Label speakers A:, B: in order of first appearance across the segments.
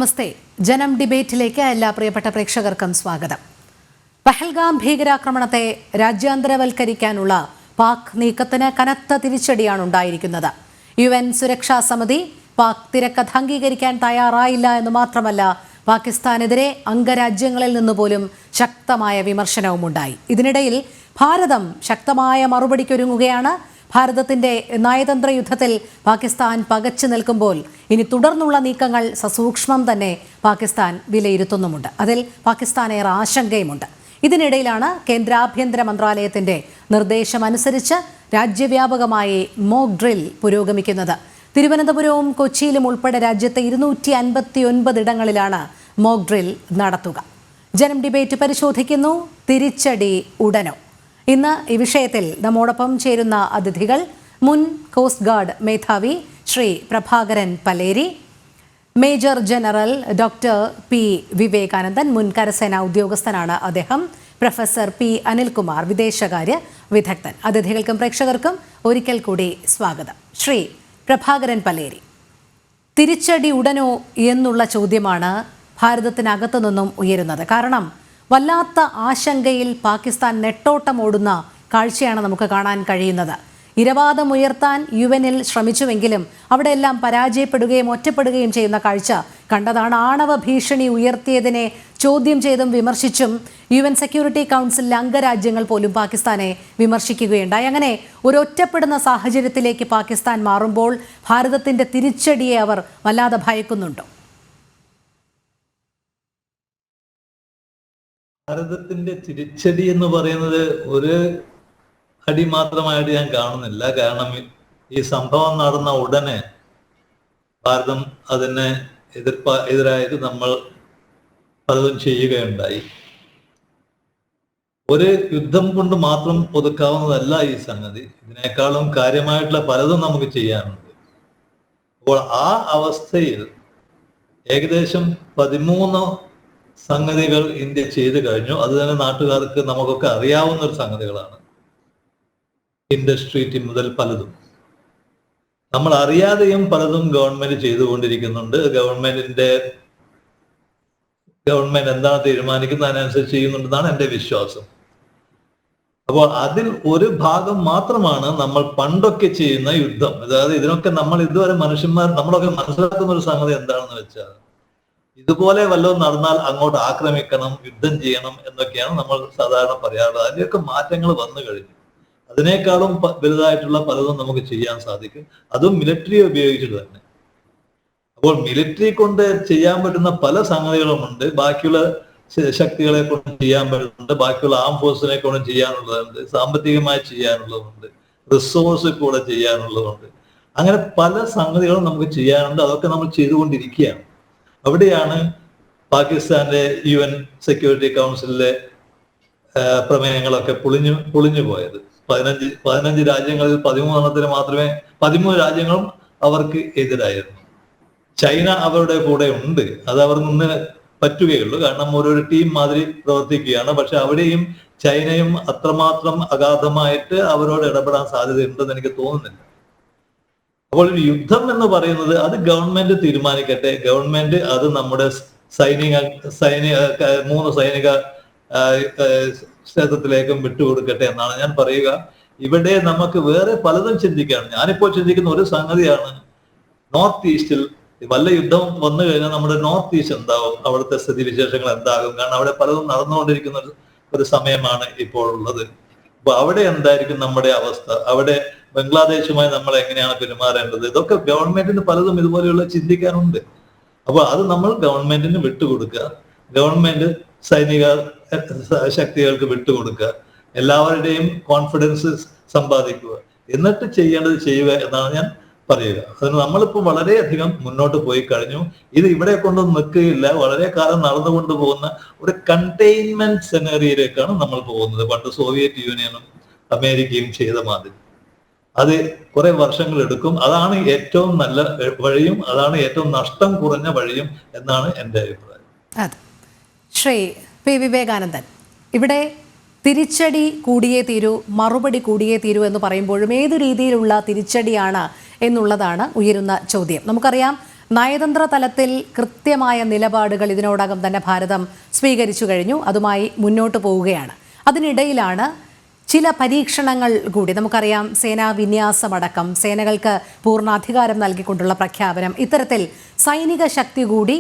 A: നമസ്തേ. ജനം ഡിബേറ്റിലേക്ക് എല്ലാ പ്രിയപ്പെട്ട പ്രേക്ഷകർക്കും സ്വാഗതം. പഹൽഗാം ഭീകരാക്രമണത്തെ രാജ്യാന്തരവൽക്കരിക്കാനുള്ള പാക് നീക്കത്തിന് കനത്ത തിരിച്ചടിയാണ് ഉണ്ടായിരിക്കുന്നത്. UN സുരക്ഷാ സമിതി പാക് തിരക്കഥ അംഗീകരിക്കാൻ തയ്യാറായില്ല എന്ന് മാത്രമല്ല, പാകിസ്ഥാനെതിരെ അംഗരാജ്യങ്ങളിൽ നിന്നുപോലും ശക്തമായ വിമർശനവുമുണ്ടായി. ഇതിനിടയിൽ ഭാരതം ശക്തമായ മറുപടിക്കൊരുങ്ങുകയാണ്. ഭാരതത്തിന്റെ നയതന്ത്ര യുദ്ധത്തിൽ പാകിസ്ഥാൻ പകച്ചു നിൽക്കുമ്പോൾ ഇനി തുടർന്നുള്ള നീക്കങ്ങൾ സസൂക്ഷ്മം തന്നെ പാകിസ്ഥാൻ വിലയിരുത്തുന്നുമുണ്ട്. അതിൽ പാകിസ്ഥാനേറെ ആശങ്കയുമുണ്ട്. ഇതിനിടയിലാണ് കേന്ദ്ര ആഭ്യന്തര മന്ത്രാലയത്തിന്റെ നിർദ്ദേശമനുസരിച്ച് രാജ്യവ്യാപകമായി മോക്ക് ഡ്രിൽ പുരോഗമിക്കുന്നത്. തിരുവനന്തപുരവും കൊച്ചിയിലും ഉൾപ്പെടെ രാജ്യത്തെ 259 ഇടങ്ങളിലാണ് മോക്ക് ഡ്രിൽ നടത്തുക. ജനം ഡിബേറ്റ് പരിശോധിക്കുന്നു, തിരിച്ചടി ഉടനോ. ഇന്ന് ഈ വിഷയത്തിൽ നമ്മോടൊപ്പം ചേരുന്ന അതിഥികൾ: മുൻ കോസ്റ്റ് ഗാർഡ് മേധാവി Shri Prabhakaran Paleri, major general doctor P Vivekanandan, മുൻ കരസേനാ ഉദ്യോഗസ്ഥനാണ് അദ്ദേഹം, പ്രൊഫസർ പി അനിൽകുമാർ, വിദേശകാര്യ വിദഗ്ധൻ. അതിഥികൾക്കും പ്രേക്ഷകർക്കും ഒരിക്കൽ കൂടി സ്വാഗതം. ശ്രീ പ്രഭാകരൻ പലേരി, തിരിച്ചടി ഉടനോ എന്നുള്ള ചോദ്യമാണ് ഭാരതത്തിനകത്തു നിന്നും ഉയരുന്നത്. കാരണം വല്ലാത്ത ആശങ്കയിൽ പാകിസ്ഥാൻ നെട്ടോട്ടമോടുന്ന കാഴ്ചയാണ് നമുക്ക് കാണാൻ കഴിയുന്നത്. ഇരവാദം ഉയർത്താൻ UN ശ്രമിച്ചുവെങ്കിലും അവിടെയെല്ലാം പരാജയപ്പെടുകയും ഒറ്റപ്പെടുകയും ചെയ്യുന്ന കാഴ്ച കണ്ടതാണ്. ആണവ ഭീഷണി ഉയർത്തിയതിനെ ചോദ്യം ചെയ്തും വിമർശിച്ചും UN സെക്യൂരിറ്റി കൗൺസിലിലെ അംഗരാജ്യങ്ങൾ പോലും പാകിസ്ഥാനെ വിമർശിക്കുകയുണ്ടായി. അങ്ങനെ ഒരു ഒറ്റപ്പെടുന്ന സാഹചര്യത്തിലേക്ക് പാകിസ്ഥാൻ മാറുമ്പോൾ ഭാരതത്തിന്റെ തിരിച്ചടിയെ അവർ വല്ലാതെ ഭയക്കുന്നുണ്ടോ?
B: ഭാരതത്തിന്റെ തിരിച്ചടി എന്ന് പറയുന്നത് ഒരു അടി മാത്രമായിട്ട് ഞാൻ കാണുന്നില്ല. കാരണം ഈ സംഭവം നടന്ന ഉടനെ ഭാരതം അതിനെ എതിരായിട്ട് നമ്മൾ പലതും ചെയ്യുകയുണ്ടായി. ഒരു യുദ്ധം കൊണ്ട് മാത്രം ഒതുക്കാവുന്നതല്ല ഈ സംഗതി. ഇതിനേക്കാളും കാര്യമായിട്ടുള്ള പലതും നമുക്ക് ചെയ്യാനുണ്ട്. അപ്പോൾ ആ അവസ്ഥയിൽ ഏകദേശം 13 സംഗതികൾ ഇന്ത്യ ചെയ്തു കഴിഞ്ഞു. അത് തന്നെ നാട്ടുകാർക്ക് നമുക്കൊക്കെ അറിയാവുന്ന ഒരു സംഗതികളാണ്. ഇൻഡസ്ട്രി മുതൽ പലതും നമ്മൾ അറിയാതെയും പലതും ഗവൺമെന്റ് ചെയ്തുകൊണ്ടിരിക്കുന്നുണ്ട്. ഗവൺമെന്റ് എന്താണ് തീരുമാനിക്കുന്നത് അതിനനുസരിച്ച് ചെയ്യുന്നുണ്ടെന്നാണ് എൻ്റെ വിശ്വാസം. അപ്പോൾ അതിൽ ഒരു ഭാഗം മാത്രമാണ് നമ്മൾ പണ്ടൊക്കെ ചെയ്യുന്ന യുദ്ധം. അതായത് ഇതിനൊക്കെ നമ്മൾ ഇതുവരെ നമ്മളൊക്കെ മനസ്സിലാക്കുന്ന ഒരു സംഗതി എന്താണെന്ന് വെച്ചാൽ, ഇതുപോലെ വല്ലതും നടന്നാൽ അങ്ങോട്ട് ആക്രമിക്കണം, യുദ്ധം ചെയ്യണം എന്നൊക്കെയാണ് നമ്മൾ സാധാരണ പറയാറുള്ളത്. അതിൻ്റെയൊക്കെ മാറ്റങ്ങൾ വന്നു കഴിഞ്ഞു. അതിനേക്കാളും വലുതായിട്ടുള്ള പലതും നമുക്ക് ചെയ്യാൻ സാധിക്കും, അതും മിലിറ്ററി ഉപയോഗിച്ചിട്ട് തന്നെ. അപ്പോൾ മിലിറ്ററി കൊണ്ട് ചെയ്യാൻ പറ്റുന്ന പല സംഗതികളുമുണ്ട്. ബാക്കിയുള്ള ശക്തികളെ കൊണ്ട് ചെയ്യാൻ പറ്റുന്നുണ്ട്, ബാക്കിയുള്ള ആം ഫോഴ്സിനെ കൊണ്ട് ചെയ്യാനുള്ളതുണ്ട്, സാമ്പത്തികമായി ചെയ്യാനുള്ളതുണ്ട്, റിസോഴ്സ് കൂടെ ചെയ്യാനുള്ളതുണ്ട്. അങ്ങനെ പല സംഗതികളും നമുക്ക് ചെയ്യാനുണ്ട്. അതൊക്കെ നമ്മൾ ചെയ്തുകൊണ്ടിരിക്കുകയാണ്. അവിടെയാണ് പാകിസ്ഥാന്റെ UN സെക്യൂരിറ്റി കൗൺസിലിലെ പ്രമേയങ്ങളൊക്കെ പൊളിഞ്ഞു പോയത്. 15 രാജ്യങ്ങളിൽ 13 മാത്രമേ 13 രാജ്യങ്ങളും അവർക്ക് എതിരായിരുന്നു. ചൈന അവരുടെ കൂടെ ഉണ്ട്. അത് അവർ നിന്ന് പറ്റുകയുള്ളൂ. കാരണം ഓരോ ടീം മാതിരി പ്രവർത്തിക്കുകയാണ്. പക്ഷെ അവിടെയും ചൈനയും അത്രമാത്രം അഗാധമായിട്ട് അവരോട് ഇടപെടാൻ സാധ്യതയുണ്ടെന്ന് എനിക്ക് തോന്നുന്നില്ല. അപ്പോൾ ഒരു യുദ്ധം എന്ന് പറയുന്നത് അത് ഗവൺമെന്റ് തീരുമാനിക്കട്ടെ. ഗവൺമെന്റ് അത് നമ്മുടെ 3 സൈനിക ക്ഷേത്രത്തിലേക്കും വിട്ടുകൊടുക്കട്ടെ എന്നാണ് ഞാൻ പറയുക. ഇവിടെ നമുക്ക് വേറെ പലതും ചിന്തിക്കാണ്. ഞാനിപ്പോൾ ചിന്തിക്കുന്ന ഒരു സംഗതിയാണ്, നോർത്ത് ഈസ്റ്റിൽ വല്ല യുദ്ധം വന്നു കഴിഞ്ഞാൽ നമ്മുടെ നോർത്ത് ഈസ്റ്റ് എന്താവും, അവിടുത്തെ സ്ഥിതിവിശേഷങ്ങൾ എന്താകും? കാരണം അവിടെ പലതും നടന്നുകൊണ്ടിരിക്കുന്ന ഒരു സമയമാണ് ഇപ്പോൾ ഉള്ളത്. അപ്പൊ അവിടെ എന്തായിരിക്കും നമ്മുടെ അവസ്ഥ? അവിടെ ബംഗ്ലാദേശുമായി നമ്മൾ എങ്ങനെയാണ് പെരുമാറേണ്ടത്? ഇതൊക്കെ ഗവൺമെന്റിന് പലതും ഇതുപോലെയുള്ള ചിന്തിക്കാനുണ്ട്. അപ്പൊ അത് നമ്മൾ ഗവൺമെന്റിന് വിട്ടുകൊടുക്കുക, ഗവൺമെന്റ് സൈനിക ശക്തികൾക്ക് വിട്ടുകൊടുക്കുക, എല്ലാവരുടെയും കോൺഫിഡൻസ് സമ്പാദിക്കുക, എന്നിട്ട് ചെയ്യേണ്ടത് ചെയ്യുക എന്നാണ് ഞാൻ പറയുക. അതിന് നമ്മളിപ്പോൾ വളരെയധികം മുന്നോട്ട് പോയി കഴിഞ്ഞു. ഇത് ഇവിടെ കൊണ്ടൊന്നും നിൽക്കുകയില്ല. വളരെ കാലം നടന്നുകൊണ്ട് പോകുന്ന ഒരു കണ്ടെയ്ൻമെന്റ് സെനറിയിലേക്കാണ് നമ്മൾ പോകുന്നത്. പണ്ട് സോവിയറ്റ് യൂണിയനും അമേരിക്കയും ചെയ്ത മാതിരി അത് കുറെ വർഷങ്ങൾ എടുക്കും. അതാണ് ഏറ്റവും നല്ല വഴിയും അതാണ് ഏറ്റവും നഷ്ടം കുറഞ്ഞ വഴിയും എന്നാണ് എൻ്റെ അഭിപ്രായം.
A: അതെ. ശ്രീ പി വിവേകാനന്ദൻ, ഇവിടെ തിരിച്ചടി കൂടിയേ തീരൂ, മറുപടി കൂടിയേ തീരൂ എന്ന് പറയുമ്പോഴും ഏതു രീതിയിലുള്ള തിരിച്ചടിയാണ് എന്നുള്ളതാണ് ഉയരുന്ന ചോദ്യം. നമുക്കറിയാം, നയതന്ത്ര തലത്തിൽ കൃത്യമായ നിലപാടുകൾ ഇതിനോടകം തന്നെ ഭാരതം സ്വീകരിച്ചു കഴിഞ്ഞു. അതുമായി മുന്നോട്ട് പോവുകയാണ്. അതിനിടയിലാണ് ചില പരീക്ഷണങ്ങൾ കൂടി. നമുക്കറിയാം, സേനാ വിന്യാസമടക്കം സേനകൾക്ക് പൂർണ്ണാധികാരം നൽകിക്കൊണ്ടുള്ള പ്രഖ്യാപനം, ഇത്തരത്തിൽ സൈനിക ശക്തി കൂടി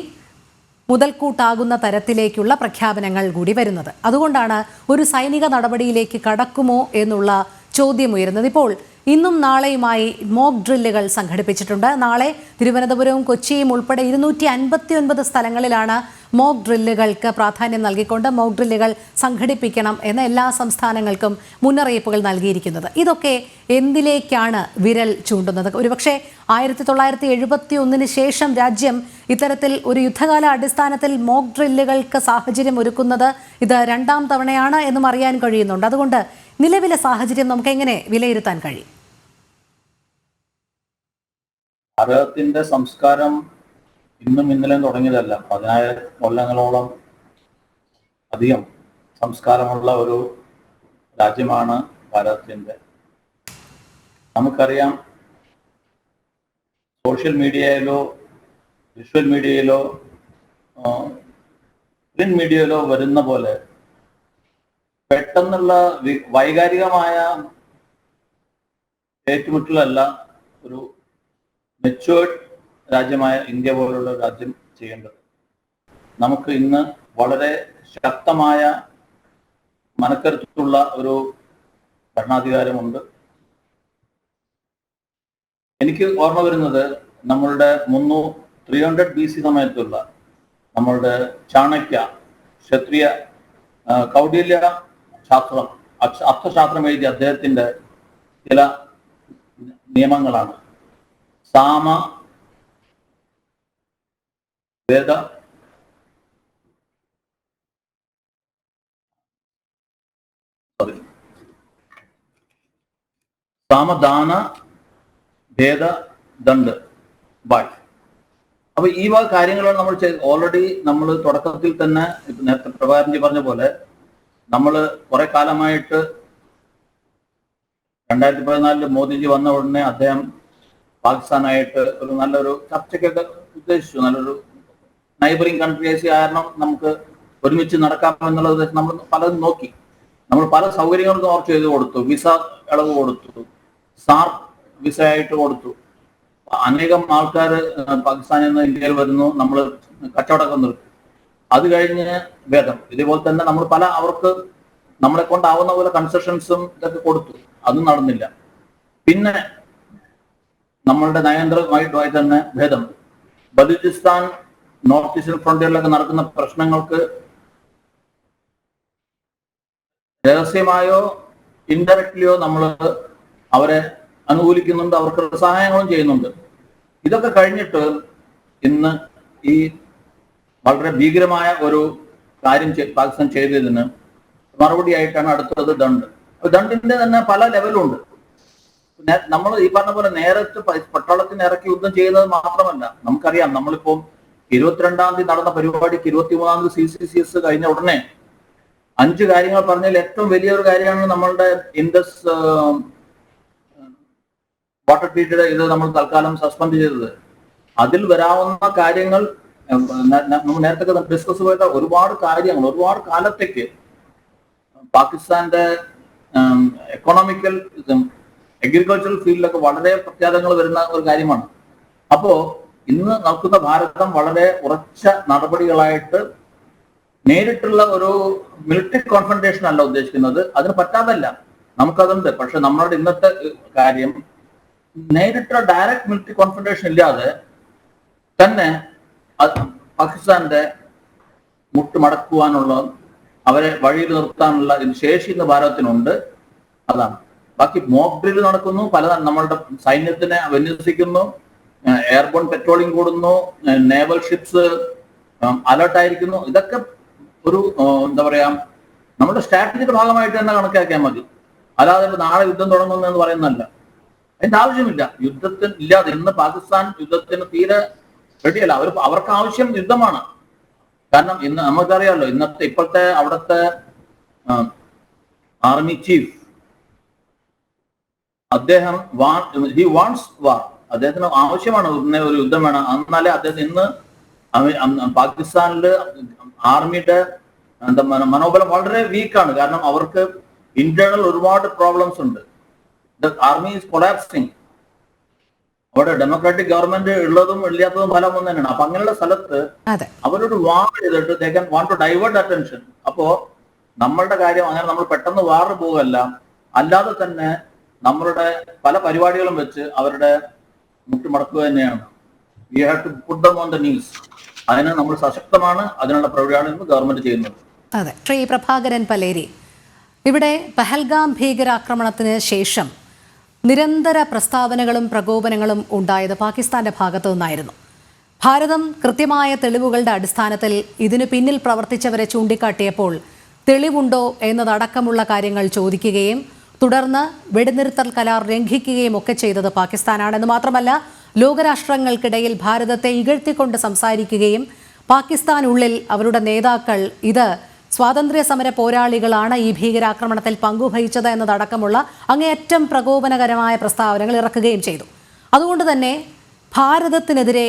A: മുതൽക്കൂട്ടാകുന്ന തരത്തിലേക്കുള്ള പ്രഖ്യാപനങ്ങൾ കൂടി വരുന്നത്. അതുകൊണ്ടാണ് ഒരു സൈനിക നടപടിയിലേക്ക് കടക്കുമോ എന്നുള്ള ചോദ്യം ഉയരുന്നത്. ഇപ്പോൾ ഇന്നും നാളെയുമായി മോക്ക് ഡ്രില്ലുകൾ സംഘടിപ്പിച്ചിട്ടുണ്ട്. നാളെ തിരുവനന്തപുരവും കൊച്ചിയും ഉൾപ്പെടെ 259 സ്ഥലങ്ങളിലാണ് മോക്ക് ഡ്രില്ലുകൾക്ക് പ്രാധാന്യം നൽകിക്കൊണ്ട് മോക്ക് ഡ്രില്ലുകൾ സംഘടിപ്പിക്കണം എന്ന എല്ലാ സംസ്ഥാനങ്ങൾക്കും മുന്നറിയിപ്പുകൾ നൽകിയിരിക്കുന്നത്. ഇതൊക്കെ എന്തിലേക്കാണ് വിരൽ ചൂണ്ടുന്നത്? ഒരുപക്ഷെ 1971 ശേഷം രാജ്യം ഇത്തരത്തിൽ ഒരു യുദ്ധകാല അടിസ്ഥാനത്തിൽ മോക്ക് ഡ്രില്ലുകൾക്ക് സാഹചര്യം ഒരുക്കുന്നത് ഇത് രണ്ടാം തവണയാണ് എന്നും അറിയാൻ കഴിയുന്നുണ്ട്. അതുകൊണ്ട് നിലവിലെ സാഹചര്യം നമുക്ക് എങ്ങനെ വിലയിരുത്താൻ കഴിയും?
C: ഭാരതത്തിന്റെ സംസ്കാരം ഇന്നും ഇന്നലെയും തുടങ്ങിയതല്ല. 10,000 കൊല്ലങ്ങളോളം അധികം സംസ്കാരമുള്ള ഒരു രാജ്യമാണ് ഭാരതത്തിന്റെ. നമുക്കറിയാം, സോഷ്യൽ മീഡിയയിലോ വിഷ്വൽ മീഡിയയിലോ പ്രിന്റ് മീഡിയയിലോ വരുന്ന പോലെ പെട്ടെന്നുള്ള വൈകാരികമായ ഏറ്റുമുട്ടലല്ല ഒരു മെച്യൂർഡ് രാജ്യമായ ഇന്ത്യ പോലുള്ള രാജ്യം ചെയ്യേണ്ടത്. നമുക്ക് ഇന്ന് വളരെ ശക്തമായ മനക്കരുത്തുള്ള ഒരു ഭരണാധികാരമുണ്ട്. എനിക്ക് ഓർമ്മ വരുന്നത് നമ്മളുടെ 300 BC സമയത്തുള്ള നമ്മളുടെ ചാണക്യ, ക്ഷത്രിയ, കൗടില്യ ശാസ്ത്രം, അർത്ഥശാസ്ത്രം എഴുതിയ അദ്ദേഹത്തിന്റെ ചില നിയമങ്ങളാണ്. സാമ വേദ സാമദാന ഭേദ ദണ്ഡ് ബായ്. അപ്പൊ ഈ വക കാര്യങ്ങളാണ് നമ്മൾ ഓൾറെഡി നമ്മൾ തുടക്കത്തിൽ തന്നെ നേരത്തെ പ്രഭാകരൻജി പറഞ്ഞ പോലെ നമ്മൾ കുറെ കാലമായിട്ട് 2014 മോദിജി വന്ന ഉടനെ അദ്ദേഹം പാകിസ്ഥാനായിട്ട് ഒരു നല്ലൊരു ചർച്ചയ്ക്കൊക്കെ ഉദ്ദേശിച്ചു. നല്ലൊരു നൈബറിംഗ് കൺട്രീസ് കാരണം നമുക്ക് ഒരുമിച്ച് നടക്കാമെന്നുള്ളത് നമ്മൾ പലതും നോക്കി. നമ്മൾ പല സൗകര്യങ്ങളും ഓർച്ച് ചെയ്ത് കൊടുത്തു. വിസ ഇളവ് കൊടുത്തു, സാർക്ക് വിസ ആയിട്ട് കൊടുത്തു. അനേകം ആൾക്കാർ പാകിസ്ഥാനിൽ നിന്ന് ഇന്ത്യയിൽ വരുന്നു, നമ്മൾ കച്ചവടമൊക്കെ നിർത്തി. അത് കഴിഞ്ഞ് ഭേദം ഇതേപോലെ തന്നെ നമ്മൾ പല അവർക്ക് നമ്മളെ കൊണ്ടാവുന്ന പോലെ കൺസെഷൻസും ഇതൊക്കെ കൊടുത്തു. അതും നടന്നില്ല. പിന്നെ നമ്മളുടെ നയതന്ത്രമായിട്ടുമായി തന്നെ ഭേദം ബലൂചിസ്ഥാൻ നോർത്ത് ഈസ്റ്റേൺ ഫ്രോണ്ടിയറിലൊക്കെ നടക്കുന്ന പ്രശ്നങ്ങൾക്ക് രഹസ്യമായോ ഇൻഡയറക്ട്ലിയോ നമ്മൾ അവരെ അനുകൂലിക്കുന്നുണ്ട്, അവർക്ക് സഹായങ്ങളും ചെയ്യുന്നുണ്ട്. ഇതൊക്കെ കഴിഞ്ഞിട്ട് ഇന്ന് ഈ വളരെ ഭീകരമായ ഒരു കാര്യം പാകിസ്ഥാൻ ചെയ്തതിന് മറുപടിയായിട്ടാണ് അടുത്തത് ദണ്ഡ്. ദണ്ഡിന്റെ തന്നെ പല ലെവലുണ്ട്. നമ്മൾ ഈ പറഞ്ഞ പോലെ നേരത്തെ പട്ടാളത്തിന് ഇറക്കി യുദ്ധം ചെയ്യുന്നത് മാത്രമല്ല, നമുക്കറിയാം നമ്മളിപ്പോൾ 22-ാം തീയതി നടന്ന പരിപാടിക്ക് 23-ാം തീയതി CCCS കഴിഞ്ഞ ഉടനെ 5 കാര്യങ്ങൾ പറഞ്ഞാൽ ഏറ്റവും വലിയൊരു കാര്യമാണ് നമ്മളുടെ ഇൻഡസ് വാട്ടർ ട്രീറ്റഡ് ഇത് നമ്മൾ തൽക്കാലം സസ്പെൻഡ് ചെയ്തത്. അതിൽ വരാവുന്ന കാര്യങ്ങൾ നമ്മൾ നേരത്തെ ഡിസ്കസ് ചെയ്ത ഒരുപാട് കാര്യങ്ങൾ ഒരുപാട് കാലത്തേക്ക് പാകിസ്ഥാന്റെ എക്കണോമിക്കൽ അഗ്രികൾച്ചറൽ ഫീൽഡിലൊക്കെ വളരെ പ്രത്യാഘാതങ്ങൾ വരുന്ന ഒരു കാര്യമാണ്. അപ്പോ ഇന്ന് നോക്കുന്ന ഭാരതം വളരെ ഉറച്ച നടപടികളായിട്ട് നേരിട്ടുള്ള ഒരു മിലിറ്ററി കോൺഫ്രണ്ടേഷൻ അല്ല ഉദ്ദേശിക്കുന്നത്. അതിന് പറ്റാതല്ല, നമുക്കതുണ്ട്. പക്ഷെ നമ്മളുടെ ഇന്നത്തെ കാര്യം നേരിട്ടുള്ള ഡയറക്റ്റ് മിലിറ്ററി കോൺഫ്രണ്ടേഷൻ ഇല്ലാതെ തന്നെ പാകിസ്ഥാന്റെ മുട്ടുമടക്കുവാനുള്ള അവരെ വഴിയിൽ നിർത്താനുള്ള ശേഷി ഇന്ന് ഭാരതത്തിനുണ്ട്. അതാണ്. ബാക്കി മോക്ക് ഡ്രിൽ നടക്കുന്നു, പല നമ്മളുടെ സൈന്യത്തിനെ വിന്യസിക്കുന്നു, എയർബോൺ പെട്രോളിംഗ് കൂടുന്നു, നേവൽ ഷിപ്സ് അലർട്ടായിരിക്കുന്നു. ഇതൊക്കെ ഒരു എന്താ പറയാ നമ്മുടെ സ്ട്രാറ്റജിയുടെ ഭാഗമായിട്ട് തന്നെ കണക്കാക്കിയാൽ മതി. അല്ലാതെ നാളെ യുദ്ധം തുടങ്ങുന്നു എന്ന് പറയുന്നതല്ല. അതിന്റെ ആവശ്യമില്ല. യുദ്ധത്തിന് ഇല്ലാതെ ഇന്ന് പാകിസ്ഥാൻ യുദ്ധത്തിന് തീരെ റെഡിയല്ല. അവർക്ക് ആവശ്യം യുദ്ധമാണ്. കാരണം ഇന്ന് നമുക്കറിയാമല്ലോ, ഇപ്പോഴത്തെ അവിടുത്തെ ആർമി ചീഫ് അദ്ദേഹം ഹി വാണ്ട്സ് വാർ. അദ്ദേഹത്തിന് ആവശ്യമാണ് ഉടനെ ഒരു യുദ്ധം വേണം. എന്നാലേ അദ്ദേഹം ഇന്ന് പാകിസ്ഥാനില് ആർമിയുടെ എന്താ മനോബലം വളരെ വീക്കാണ്. കാരണം അവർക്ക് ഇന്റേണൽ ഒരുപാട് പ്രോബ്ലംസ് ഉണ്ട്. Army is collapsing. അവിടെ ഡെമോക്രാറ്റിക് ഗവൺമെന്റ് ഉള്ളതും ഇല്ലാത്തതും ഫലം ഒന്ന് തന്നെയാണ്. അപ്പൊ അങ്ങനെയുള്ള സ്ഥലത്ത് അവരോട് വാർ ചെയ്തിട്ട് they can want to divert attention. അപ്പോ നമ്മളുടെ കാര്യം അങ്ങനെ നമ്മൾ പെട്ടെന്ന് വാറ് പോകല്ല, അല്ലാതെ തന്നെ നമ്മളുടെ പല പരിപാടികളും വെച്ച് അവരുടെ മുട്ടുമടക്കുക തന്നെയാണ്. We have to put them on the news. അതിന് നമ്മൾ സശക്തമാണ്, അതിനുള്ള പ്രവൃത്തിയാണ് ഗവൺമെന്റ് ചെയ്യുന്നത്.
A: അതെ. ശ്രീ പ്രഭാകരൻ പലേരി, ഇവിടെ പഹൽഗാം ഭീകരാക്രമണത്തിന് ശേഷം നിരന്തര പ്രസ്താവനകളും പ്രകോപനങ്ങളും ഉണ്ടായത് പാകിസ്ഥാന്റെ ഭാഗത്തു നിന്നായിരുന്നു. ഭാരതം കൃത്യമായ തെളിവുകളുടെ അടിസ്ഥാനത്തിൽ ഇതിനു പിന്നിൽ പ്രവർത്തിച്ചവരെ ചൂണ്ടിക്കാട്ടിയപ്പോൾ തെളിവുണ്ടോ എന്നതടക്കമുള്ള കാര്യങ്ങൾ ചോദിക്കുകയും തുടർന്ന് വെടിനിർത്തൽ കരാർ ലംഘിക്കുകയും ഒക്കെ ചെയ്തത് പാകിസ്ഥാനാണെന്ന് മാത്രമല്ല, ലോകരാഷ്ട്രങ്ങൾക്കിടയിൽ ഭാരതത്തെ ഇകഴ്ത്തിക്കൊണ്ട് സംസാരിക്കുകയും പാകിസ്ഥാനുള്ളിൽ അവരുടെ നേതാക്കൾ ഇത് സ്വാതന്ത്ര്യ സമര പോരാളികളാണ് ഈ ഭീകരാക്രമണത്തിൽ പങ്കുവഹിച്ചത് എന്നതടക്കമുള്ള അങ്ങേയറ്റം പ്രകോപനകരമായ പ്രസ്താവനകൾ ഇറക്കുകയും ചെയ്തു. അതുകൊണ്ട് തന്നെ ഭാരതത്തിനെതിരെ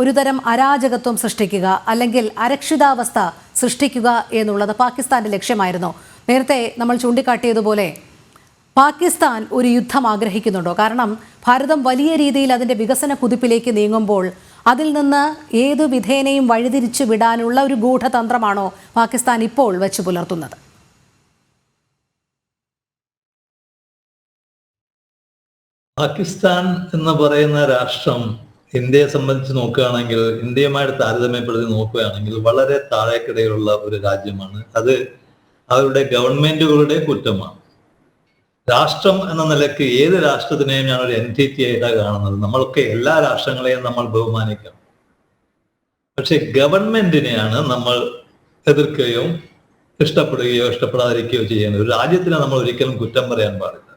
A: ഒരു തരം അരാജകത്വം സൃഷ്ടിക്കുക, അല്ലെങ്കിൽ അരക്ഷിതാവസ്ഥ സൃഷ്ടിക്കുക എന്നുള്ളത് പാകിസ്ഥാന്റെ ലക്ഷ്യമായിരുന്നു. നേരത്തെ നമ്മൾ ചൂണ്ടിക്കാട്ടിയതുപോലെ പാകിസ്ഥാൻ ഒരു യുദ്ധം ആഗ്രഹിക്കുന്നുണ്ടോ? കാരണം ഭാരതം വലിയ രീതിയിൽ അതിൻ്റെ വികസന കുതിപ്പിലേക്ക് നീങ്ങുമ്പോൾ അതിൽ നിന്ന് ഏതു വിധേനയും വഴിതിരിച്ചു വിടാനുള്ള ഒരു ഗൂഢതന്ത്രമാണോ പാകിസ്ഥാൻ ഇപ്പോൾ വെച്ച് പുലർത്തുന്നത്?
B: പാകിസ്ഥാൻ എന്ന് പറയുന്ന രാഷ്ട്രം ഇന്ത്യയെ സംബന്ധിച്ച് നോക്കുകയാണെങ്കിൽ, ഇന്ത്യയുമായിട്ട് താരതമ്യപ്പെടുത്തി നോക്കുകയാണെങ്കിൽ വളരെ താഴേക്കിടയിലുള്ള ഒരു രാജ്യമാണ്. അത് അവരുടെ ഗവൺമെന്റുകളുടെ കുറ്റമാണ്. രാഷ്ട്രം എന്ന നിലയ്ക്ക് ഏത് രാഷ്ട്രത്തിനെയും ഞാൻ ഒരു എൻറ്റിറ്റി ആയിട്ടാണ് കാണുന്നത്. നമ്മളൊക്കെ എല്ലാ രാഷ്ട്രങ്ങളെയും നമ്മൾ ബഹുമാനിക്കണം. പക്ഷെ ഗവൺമെന്റിനെയാണ് നമ്മൾ എതിർക്കുകയോ ഇഷ്ടപ്പെടുകയോ ഇഷ്ടപ്പെടാതിരിക്കുകയോ ചെയ്യുന്നത്. ഒരു രാജ്യത്തിനെ നമ്മൾ ഒരിക്കലും കുറ്റം പറയാൻ പാടില്ല.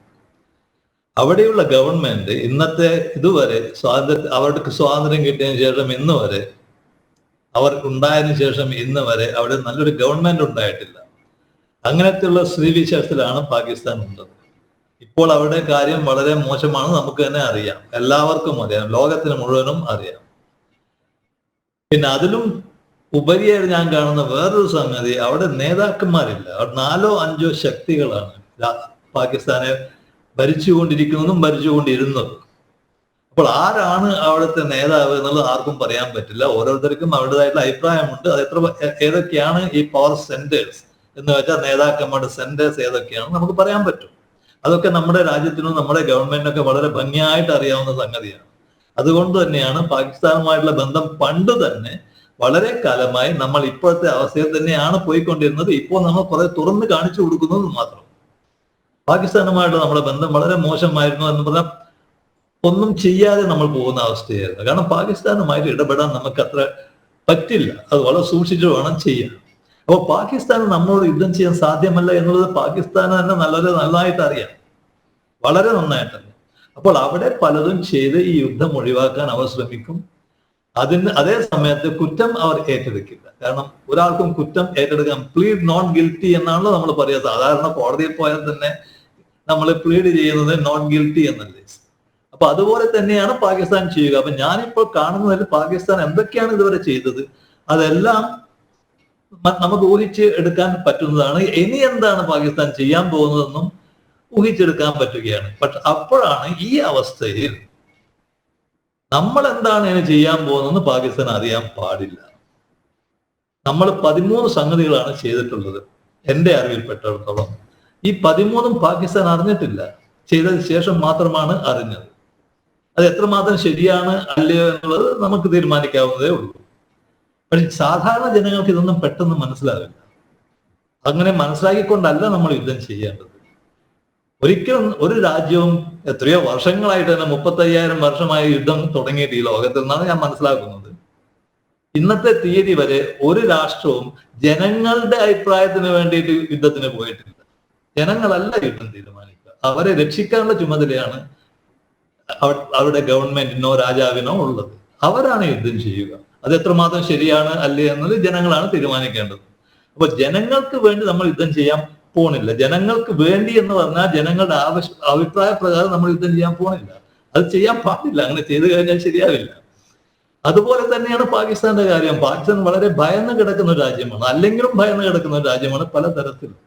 B: അവിടെയുള്ള ഗവൺമെന്റ് ഇന്നത്തെ ഇതുവരെ അവർക്ക് സ്വാതന്ത്ര്യം കിട്ടിയതിനു ശേഷം ഇന്ന് വരെ, അവർ ഉണ്ടായതിനു ശേഷം ഇന്ന് വരെ അവിടെ നല്ലൊരു ഗവൺമെന്റ് ഉണ്ടായിട്ടില്ല. അങ്ങനത്തെയുള്ള സ്ഥിതിവിശേഷത്തിലാണ് പാകിസ്ഥാൻ ഉള്ളത്. ഇപ്പോൾ അവിടെ കാര്യം വളരെ മോശമാണ്, നമുക്ക് തന്നെ അറിയാം, എല്ലാവർക്കും അറിയാം, ലോകത്തിന് മുഴുവനും അറിയാം. പിന്നെ അതിലും ഉപരിയായിട്ട് ഞാൻ കാണുന്ന വേറൊരു സംഗതി, അവിടെ നേതാക്കന്മാരില്ല. അവിടെ 4-5 ശക്തികളാണ് പാകിസ്ഥാനെ ഭരിച്ചുകൊണ്ടിരിക്കുന്നതും ഭരിച്ചുകൊണ്ടിരുന്നതും. അപ്പോൾ ആരാണ് അവിടുത്തെ നേതാവ് എന്നുള്ളത് ആർക്കും പറയാൻ പറ്റില്ല. ഓരോരുത്തർക്കും അവരുടേതായിട്ടുള്ള അഭിപ്രായമുണ്ട്. അത് ഏതൊക്കെയാണ് ഈ പവർ സെന്റേഴ്സ് എന്ന് വെച്ചാൽ നേതാക്കന്മാരുടെ സെന്റേഴ്സ് ഏതൊക്കെയാണ് നമുക്ക് പറയാൻ പറ്റും. അതൊക്കെ നമ്മുടെ രാജ്യത്തിനും നമ്മുടെ ഗവൺമെന്റിനൊക്കെ വളരെ ഭംഗിയായിട്ട് അറിയാവുന്ന സംഗതിയാണ്. അതുകൊണ്ട് തന്നെയാണ് പാകിസ്ഥാനുമായിട്ടുള്ള ബന്ധം പണ്ട് തന്നെ വളരെ കാലമായി നമ്മൾ ഇപ്പോഴത്തെ അവസ്ഥയിൽ തന്നെയാണ് പോയിക്കൊണ്ടിരുന്നത്. ഇപ്പോൾ നമ്മൾ കുറെ തുറന്ന് കാണിച്ചു കൊടുക്കുന്നത് മാത്രം. പാകിസ്ഥാനുമായിട്ട് നമ്മുടെ ബന്ധം വളരെ മോശമായിരുന്നു എന്ന് പറഞ്ഞാൽ ഒന്നും ചെയ്യാതെ നമ്മൾ പോകുന്ന അവസ്ഥയായിരുന്നു. കാരണം പാകിസ്ഥാനുമായിട്ട് ഇടപെടാൻ നമുക്ക് അത്ര പറ്റില്ല. അത് വളരെ സൂക്ഷിച്ചു വേണം ചെയ്യാൻ. അപ്പോൾ പാകിസ്ഥാന് നമ്മളോട് യുദ്ധം ചെയ്യാൻ സാധ്യമല്ല എന്നുള്ളത് പാകിസ്ഥാന് തന്നെ നന്നായിട്ട് അറിയാം, വളരെ നന്നായിട്ടറിയാം. അപ്പോൾ അവിടെ പലതും ചെയ്ത് ഈ യുദ്ധം ഒഴിവാക്കാൻ അവർ ശ്രമിക്കും. അതേ സമയത്ത് കുറ്റം അവർ ഏറ്റെടുക്കില്ല. കാരണം ഒരാൾക്കും കുറ്റം ഏറ്റെടുക്കാൻ പ്ലീഡ് നോട്ട് ഗിൽറ്റി എന്നാണല്ലോ നമ്മൾ പറയുക. സാധാരണ കോടതിയിൽ പോയാൽ തന്നെ നമ്മൾ പ്ലീഡ് ചെയ്യുന്നത് നോട്ട് ഗിൽറ്റി എന്നല്ലേ. അപ്പൊ അതുപോലെ തന്നെയാണ് പാകിസ്ഥാൻ ചെയ്യുക. അപ്പൊ ഞാനിപ്പോൾ കാണുന്നതിൽ പാകിസ്ഥാൻ എന്തൊക്കെയാണ് ഇതുവരെ ചെയ്തത് അതെല്ലാം നമുക്ക് ഊഹിച്ച് എടുക്കാൻ പറ്റുന്നതാണ്. ഇനി എന്താണ് പാകിസ്ഥാൻ ചെയ്യാൻ പോകുന്നതെന്നും ഊഹിച്ചെടുക്കാൻ പറ്റുകയാണ്. പക്ഷെ അപ്പോഴാണ് ഈ അവസ്ഥയിൽ നമ്മൾ എന്താണ് ഇനി ചെയ്യാൻ പോകുന്നതെന്ന് പാകിസ്ഥാൻ അറിയാൻ പാടില്ല. നമ്മൾ 13 സംഗതികളാണ് ചെയ്തിട്ടുള്ളത് എൻ്റെ അറിവിൽപ്പെട്ടിടത്തോളം. ഈ 13ഉം പാകിസ്ഥാൻ അറിഞ്ഞിട്ടില്ല. ചെയ്തതിന് ശേഷം മാത്രമാണ് അറിഞ്ഞത്. അത് എത്രമാത്രം ശരിയാണ് അല്ലയോ എന്നുള്ളത് നമുക്ക് തീരുമാനിക്കാവുന്നതേ ഉള്ളൂ. പക്ഷെ സാധാരണ ജനങ്ങൾക്ക് ഇതൊന്നും പെട്ടെന്ന് മനസ്സിലാവില്ല. അങ്ങനെ മനസ്സിലാക്കിക്കൊണ്ടല്ല നമ്മൾ യുദ്ധം ചെയ്യേണ്ടത്. ഒരിക്കലും ഒരു രാജ്യവും എത്രയോ വർഷങ്ങളായിട്ട് തന്നെ 35,000 വർഷമായി യുദ്ധം തുടങ്ങിയിട്ട് ഈ ലോകത്തിൽ നിന്നാണ് ഞാൻ മനസ്സിലാക്കുന്നത്. ഇന്നത്തെ തീയതി വരെ ഒരു രാഷ്ട്രവും ജനങ്ങളുടെ അഭിപ്രായത്തിന് വേണ്ടിയിട്ട് യുദ്ധത്തിന് പോയിട്ടില്ല. ജനങ്ങളല്ല യുദ്ധം തീരുമാനിക്കുക. അവരെ രക്ഷിക്കാനുള്ള ചുമതലയാണ് അവരുടെ ഗവൺമെന്റിനോ രാജാവിനോ ഉള്ളത്. അവരാണ് യുദ്ധം ചെയ്യുക. അത് എത്രമാത്രം ശരിയാണ് അല്ലേ എന്നത് ജനങ്ങളാണ് തീരുമാനിക്കേണ്ടത്. അപ്പൊ ജനങ്ങൾക്ക് വേണ്ടി നമ്മൾ യുദ്ധം ചെയ്യാൻ പോണില്ല. ജനങ്ങൾക്ക് വേണ്ടി എന്ന് പറഞ്ഞാൽ ജനങ്ങളുടെ അഭിപ്രായ പ്രകാരം നമ്മൾ യുദ്ധം ചെയ്യാൻ പോണില്ല. അത് ചെയ്യാൻ പാടില്ല. അങ്ങനെ ചെയ്തു കഴിഞ്ഞാൽ ശരിയാവില്ല. അതുപോലെ തന്നെയാണ് പാകിസ്ഥാന്റെ കാര്യം. പാകിസ്ഥാൻ വളരെ ഭയന്ന് കിടക്കുന്ന ഒരു രാജ്യമാണ്, അല്ലെങ്കിലും ഭയന്ന് കിടക്കുന്ന ഒരു രാജ്യമാണ് പലതരത്തിലും.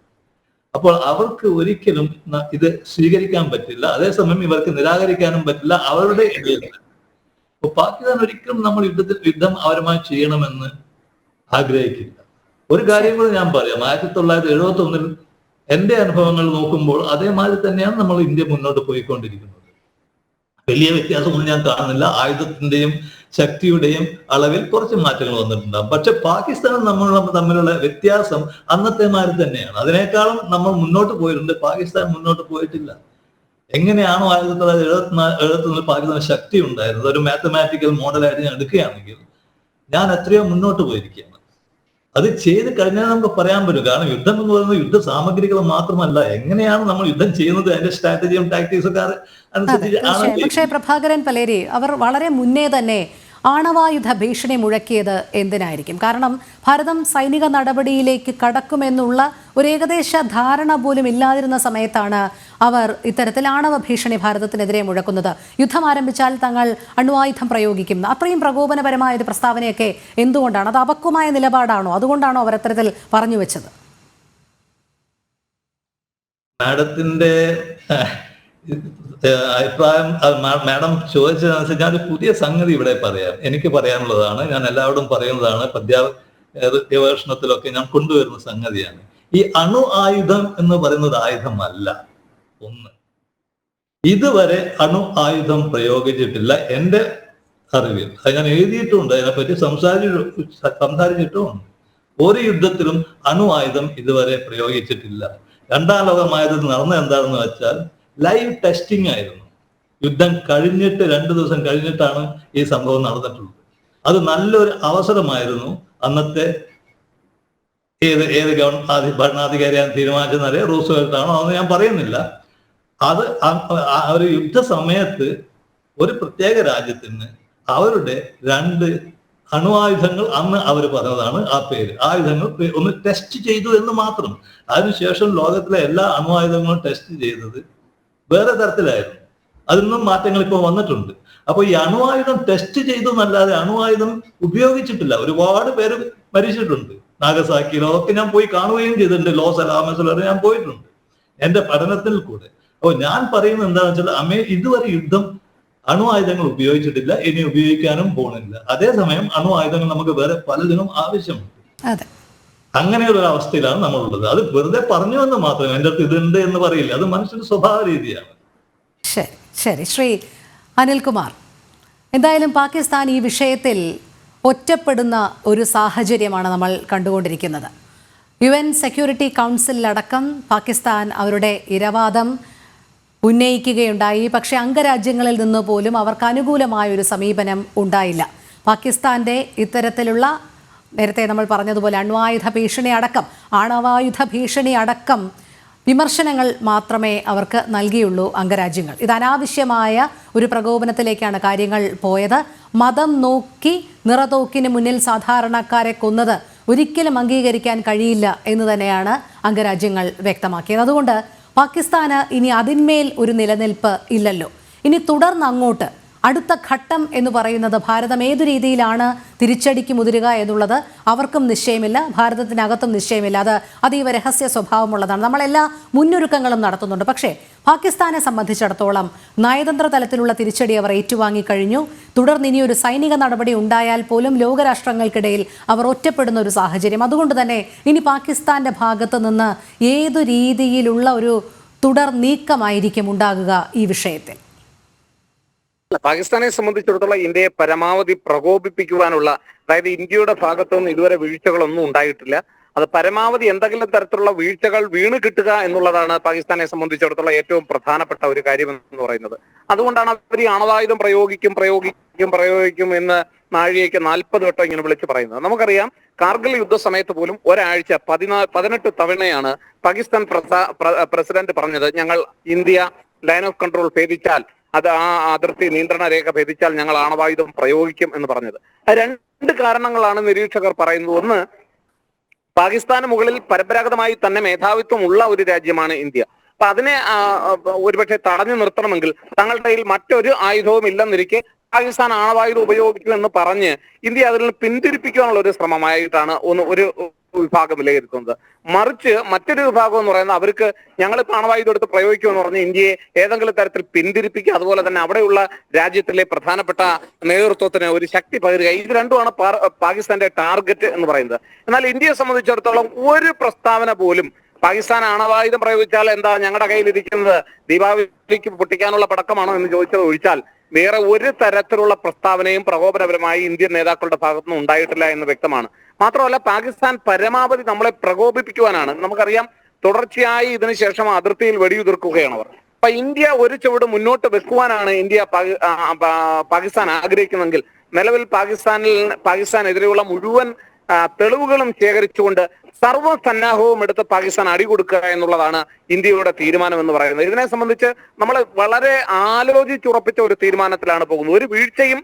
B: അപ്പോൾ അവർക്ക് ഒരിക്കലും ഇത് സ്വീകരിക്കാൻ പറ്റില്ല, അതേസമയം ഇവർക്ക് നിരാകരിക്കാനും പറ്റില്ല അവരുടെ ഇടയിൽ. അപ്പൊ പാകിസ്ഥാൻ ഒരിക്കലും നമ്മൾ യുദ്ധം അവരുമായി ചെയ്യണമെന്ന് ആഗ്രഹിക്കില്ല. ഒരു കാര്യം കൂടി ഞാൻ പറയാം. 1971 എന്റെ അനുഭവങ്ങൾ നോക്കുമ്പോൾ അതേമാതിരി തന്നെയാണ് നമ്മൾ ഇന്ത്യ മുന്നോട്ട് പോയിക്കൊണ്ടിരിക്കുന്നത്. വലിയ വ്യത്യാസമൊന്നും ഞാൻ കാണുന്നില്ല. ആയുധത്തിന്റെയും ശക്തിയുടെയും അളവിൽ കുറച്ച് മാറ്റങ്ങൾ വന്നിട്ടുണ്ടാകും. പക്ഷെ പാകിസ്ഥാനും നമ്മളും തമ്മിലുള്ള വ്യത്യാസം അന്നത്തെ മാതിരി തന്നെയാണ്. അതിനേക്കാളും നമ്മൾ മുന്നോട്ട് പോയിട്ടുണ്ട്, പാകിസ്ഥാൻ മുന്നോട്ട് പോയിട്ടില്ല. എങ്ങനെയാണോ 1971 പാകിസ്ഥാൻ ശക്തി ഉണ്ടായിരുന്നത്, ഒരു മാത്തമാറ്റിക്കൽ മോഡലായിട്ട് ഞാൻ എടുക്കുകയാണെങ്കിൽ ഞാൻ എത്രയോ മുന്നോട്ട് പോയിരിക്കുകയാണ്. അത് ചെയ്ത് കഴിഞ്ഞാൽ നമുക്ക് പറയാൻ പറ്റും. കാരണം യുദ്ധം എന്ന് പറയുന്നത് യുദ്ധ സാമഗ്രികൾ മാത്രമല്ല, എങ്ങനെയാണ് നമ്മൾ യുദ്ധം ചെയ്യുന്നത്, അതിന്റെ സ്ട്രാറ്റജിയും ടാക്ടിക്സും ഒക്കെ അനുസരിച്ച്.
A: പക്ഷേ പ്രഭാകരൻ പലേരി, അവർ വളരെ മുന്നേ തന്നെ ആണവായുധ ഭീഷണി മുഴക്കിയത് എന്തിനായിരിക്കും? കാരണം ഭാരതം സൈനിക നടപടിയിലേക്ക് കടക്കുമെന്നുള്ള ഒരു ഏകദേശ ധാരണ പോലും ഇല്ലാതിരുന്ന സമയത്താണ് അവർ ഇത്തരത്തിൽ ആണവ ഭീഷണി ഭാരതത്തിനെതിരെ മുഴക്കുന്നത്. യുദ്ധം ആരംഭിച്ചാൽ തങ്ങൾ അണ്വായുധം പ്രയോഗിക്കും, അത്രയും പ്രകോപനപരമായ ഒരു പ്രസ്താവനയൊക്കെ എന്തുകൊണ്ടാണ്? അത് അപക്വമായ നിലപാടാണോ? അതുകൊണ്ടാണോ അവർ അത്തരത്തിൽ പറഞ്ഞു വെച്ചത്?
B: മാഡത്തിന്റെ അഭിപ്രായം മാഡം ചോദിച്ചതനുസരിച്ച് ഞാനൊരു പുതിയ സംഗതി ഇവിടെ പറയാം. എനിക്ക് പറയാനുള്ളതാണ്, ഞാൻ എല്ലാവരോടും പറയുന്നതാണ്, ഗവേഷണത്തിലൊക്കെ ഞാൻ കൊണ്ടുവരുന്ന സംഗതിയാണ്. ഈ അണു ആയുധം എന്ന് പറയുന്നത് ആയുധമല്ല. ഒന്ന്, ഇതുവരെ അണു ആയുധം പ്രയോഗിച്ചിട്ടില്ല എന്റെ അറിവിൽ. അത് ഞാൻ എഴുതിയിട്ടുണ്ട്, അതിനെപ്പറ്റി സംസാരിച്ചിട്ടുമുണ്ട്. ഒരു യുദ്ധത്തിലും അണു ആയുധം ഇതുവരെ പ്രയോഗിച്ചിട്ടില്ല. രണ്ടാം ലോക മഹായുദ്ധത്തിൽ നടന്നത് എന്താണെന്ന് വെച്ചാൽ ലൈവ് ടെസ്റ്റിംഗ് ആയിരുന്നു. യുദ്ധം കഴിഞ്ഞിട്ട് 2 ദിവസം കഴിഞ്ഞിട്ടാണ് ഈ സംഭവം നടന്നിട്ടുള്ളത്. അത് നല്ലൊരു അവസരമായിരുന്നു. അന്നത്തെ ഏത് ഭരണാധികാരിയാണ് തീരുമാനിച്ചെന്നറിയ, റൂസ്വെൽറ്റ് ആണോ അതൊന്നും ഞാൻ പറയുന്നില്ല. അത് ഒരു യുദ്ധ സമയത്ത് ഒരു പ്രത്യേക രാജ്യത്തിന് അവരുടെ 2 അണുവായുധങ്ങൾ, അന്ന് അവർ പറഞ്ഞതാണ് ആ പേര്, ആയുധങ്ങൾ ഒന്ന് ടെസ്റ്റ് ചെയ്തു എന്ന് മാത്രം. അതിനുശേഷം ലോകത്തിലെ എല്ലാ അണുവായുധങ്ങളും ടെസ്റ്റ് ചെയ്തത് വേറെ തരത്തിലായിരുന്നു. അതിന്നും മാറ്റങ്ങൾ ഇപ്പോൾ വന്നിട്ടുണ്ട്. അപ്പൊ ഈ അണുവായുധം ടെസ്റ്റ് ചെയ്തു എന്നല്ലാതെ അണുവായുധം ഉപയോഗിച്ചിട്ടില്ല. ഒരുപാട് പേര് മരിച്ചിട്ടുണ്ട്. നാഗസാക്കിയിലോ ഒക്കെ ഞാൻ പോയി കാണുകയും ചെയ്തിട്ടുണ്ട്. ലോസ് അലാമസിലോ ഞാൻ പോയിട്ടുണ്ട് എന്റെ പഠനത്തിൽ കൂടെ. അപ്പോൾ ഞാൻ പറയുന്നത് എന്താണെന്ന് വെച്ചാൽ ഇതുവരെ യുദ്ധം അണുവായുധങ്ങൾ ഉപയോഗിച്ചിട്ടില്ല, ഇനി ഉപയോഗിക്കാനും പോണില്ല. അതേസമയം അണുവായുധങ്ങൾ നമുക്ക് വേറെ പലതിനും ആവശ്യമുണ്ട്. അങ്ങനെ ഒരു അവസ്ഥയിലാണ് നമ്മളുള്ളത്. അത് വെറുതെ പറഞ്ഞു എന്ന് മാത്രം, എൻ്റെ അടുത്ത് ഇതുണ്ട് എന്ന് പറയില്ല. അത് മനുഷ്യന്റെ സ്വഭാവ രീതിയാണ്.
A: ശരി ശരി. ശ്രീ അനിൽകുമാർ, എന്തായാലും പാകിസ്ഥാൻ ഈ വിഷയത്തിൽ ഒറ്റപ്പെടുന്ന ഒരു സാഹചര്യമാണ് നമ്മൾ കണ്ടുകൊണ്ടിരിക്കുന്നത്. UN സെക്യൂരിറ്റി കൗൺസിലടക്കം പാകിസ്ഥാൻ അവരുടെ ഇരവാദം ഉന്നയിക്കുകയുണ്ടായി. പക്ഷേ അംഗരാജ്യങ്ങളിൽ നിന്ന് പോലും അവർക്ക് അനുകൂലമായ ഒരു സമീപനം ഉണ്ടായില്ല. പാകിസ്ഥാന്റെ ഇത്തരത്തിലുള്ള നേരത്തെ നമ്മൾ പറഞ്ഞതുപോലെ ആണവായുധ ഭീഷണി അടക്കം വിമർശനങ്ങൾ മാത്രമേ അവർക്ക് നൽകിയുള്ളൂ അംഗരാജ്യങ്ങൾ. ഇത് അനാവശ്യമായ ഒരു പ്രകോപനത്തിലേക്കാണ് കാര്യങ്ങൾ പോയത്. മതം നോക്കി നിറതോക്കിന് മുന്നിൽ സാധാരണക്കാരെ കൊന്നത് ഒരിക്കലും അംഗീകരിക്കാൻ കഴിയില്ല എന്ന് തന്നെയാണ് അംഗരാജ്യങ്ങൾ വ്യക്തമാക്കിയത്. അതുകൊണ്ട് പാകിസ്ഥാന് ഇനി അതിന്മേൽ ഒരു നിലനിൽപ്പ് ഇല്ലല്ലോ. ഇനി തുടർന്ന് അങ്ങോട്ട് അടുത്ത ഘട്ടം എന്ന് പറയുന്നത് ഭാരതം ഏതു രീതിയിലാണ് തിരിച്ചടിക്ക് മുതിരുക എന്നുള്ളത് അവർക്കും നിശ്ചയമില്ല, ഭാരതത്തിനകത്തും നിശ്ചയമില്ല. അത് അതീവ രഹസ്യ സ്വഭാവമുള്ളതാണ്. നമ്മളെല്ലാ മുന്നൊരുക്കങ്ങളും നടത്തുന്നുണ്ട്. പക്ഷേ പാകിസ്ഥാനെ സംബന്ധിച്ചിടത്തോളം നയതന്ത്ര തലത്തിലുള്ള തിരിച്ചടി അവർ ഏറ്റുവാങ്ങിക്കഴിഞ്ഞു. തുടർന്ന് ഇനി ഒരു സൈനിക നടപടി ഉണ്ടായാൽ പോലും ലോകരാഷ്ട്രങ്ങൾക്കിടയിൽ അവർ ഒറ്റപ്പെടുന്ന ഒരു സാഹചര്യം. അതുകൊണ്ട് തന്നെ ഇനി പാകിസ്ഥാന്റെ ഭാഗത്ത് നിന്ന് ഏതു രീതിയിലുള്ള ഒരു തുടർ നീക്കമായിരിക്കും ഉണ്ടാകുക ഈ വിഷയത്തിൽ?
D: പാകിസ്ഥാനെ സംബന്ധിച്ചിടത്തോളം ഇന്ത്യയെ പരമാവധി പ്രകോപിപ്പിക്കുവാനുള്ള, അതായത് ഇന്ത്യയുടെ ഭാഗത്തുനിന്ന് ഇതുവരെ വീഴ്ചകളൊന്നും ഉണ്ടായിട്ടില്ല. അത് പരമാവധി എന്തെങ്കിലും തരത്തിലുള്ള വീഴ്ചകൾ വീണ് കിട്ടുക എന്നുള്ളതാണ് പാകിസ്ഥാനെ സംബന്ധിച്ചിടത്തോളം ഏറ്റവും പ്രധാനപ്പെട്ട ഒരു കാര്യം എന്ന് പറയുന്നത്. അതുകൊണ്ടാണ് അവർ ഈ ആണവായുധം പ്രയോഗിക്കും എന്ന് നാഴികയ്ക്ക് 40 വട്ടം ഇങ്ങനെ വിളിച്ചു പറയുന്നത്. നമുക്കറിയാം, കാർഗിൽ യുദ്ധ സമയത്ത് പോലും ഒരാഴ്ച 18 തവണയാണ് പാകിസ്ഥാൻ പ്രസിഡന്റ് പറഞ്ഞത്, ഞങ്ങൾ ഇന്ത്യ ലൈൻ ഓഫ് കൺട്രോൾ ഭേദിച്ചാൽ, അത് ആ അതിർത്തി നിയന്ത്രണ രേഖ ഭേദിച്ചാൽ ഞങ്ങൾ ആണവായുധം പ്രയോഗിക്കും എന്ന് പറഞ്ഞത്. 2 കാരണങ്ങളാണ് നിരീക്ഷകർ പറയുന്നത്. ഒന്ന്, പാകിസ്ഥാന് മുകളിൽ പരമ്പരാഗതമായി തന്നെ മേധാവിത്വം ഉള്ള ഒരു രാജ്യമാണ് ഇന്ത്യ. അപ്പൊ അതിനെ ഒരുപക്ഷെ തടഞ്ഞു നിർത്തണമെങ്കിൽ തങ്ങളുടെ കയ്യിൽ മറ്റൊരു ആയുധവും ഇല്ലെന്നിരിക്കെ പാകിസ്ഥാൻ ആണവായുധം ഉപയോഗിക്കുമെന്ന് പറഞ്ഞ് ഇന്ത്യ അതിൽ നിന്ന് പിന്തിരിപ്പിക്കാനുള്ള ഒരു ശ്രമമായിട്ടാണ് ഒരു വിഭാഗം വിലയിരുത്തുന്നത്. മറിച്ച് മറ്റൊരു വിഭാഗം എന്ന് പറയുന്നത് അവർക്ക് ഞങ്ങളിപ്പോൾ ആണവായുധം എടുത്ത് പ്രയോഗിക്കുമെന്ന് പറഞ്ഞ് ഇന്ത്യയെ ഏതെങ്കിലും തരത്തിൽ പിന്തിരിപ്പിക്കുക, അതുപോലെ തന്നെ അവിടെയുള്ള രാജ്യത്തിലെ പ്രധാനപ്പെട്ട നേതൃത്വത്തിന് ഒരു ശക്തി പകരുക. ഇത് രണ്ടുമാണ് പാകിസ്ഥാന്റെ ടാർഗറ്റ് എന്ന് പറയുന്നത്. എന്നാൽ ഇന്ത്യയെ സംബന്ധിച്ചിടത്തോളം ഒരു പ്രസ്താവന പോലും പാകിസ്ഥാൻ ആണവായുധം പ്രയോഗിച്ചാൽ എന്താ ഞങ്ങളുടെ കയ്യിലിരിക്കുന്നത് ദീപാവലിക്ക് പൊട്ടിക്കാനുള്ള പടക്കമാണോ എന്ന് ചോദിച്ചത് ഒഴിച്ചാൽ വേറെ ഒരു തരത്തിലുള്ള പ്രസ്താവനയും പ്രകോപനപരമായി ഇന്ത്യൻ നേതാക്കളുടെ ഭാഗത്തുനിന്ന് ഉണ്ടായിട്ടില്ല എന്ന് വ്യക്തമാണ്. മാത്രമല്ല പാകിസ്ഥാൻ പരമാവധി നമ്മളെ പ്രകോപിപ്പിക്കുവാനാണ്. നമുക്കറിയാം തുടർച്ചയായി ഇതിനുശേഷം അതിർത്തിയിൽ വെടിയുതിർക്കുകയാണ് അവർ. അപ്പൊ ഇന്ത്യ ഒരു ചുവട് മുന്നോട്ട് വെക്കുവാനാണ് പാകിസ്ഥാൻ ആഗ്രഹിക്കുന്നെങ്കിൽ നിലവിൽ പാകിസ്ഥാനെതിരെയുള്ള മുഴുവൻ തെളിവുകളും ശേഖരിച്ചുകൊണ്ട് സർവ്വസന്നാഹവും എടുത്ത് പാകിസ്ഥാൻ അടികൊടുക്കുക എന്നുള്ളതാണ് ഇന്ത്യയുടെ തീരുമാനം എന്ന് പറയുന്നത്. ഇതിനെ സംബന്ധിച്ച് നമ്മൾ വളരെ ആലോചിച്ചുറപ്പിച്ച ഒരു തീരുമാനത്തിലാണ് പോകുന്നത്. ഒരു വീഴ്ചയും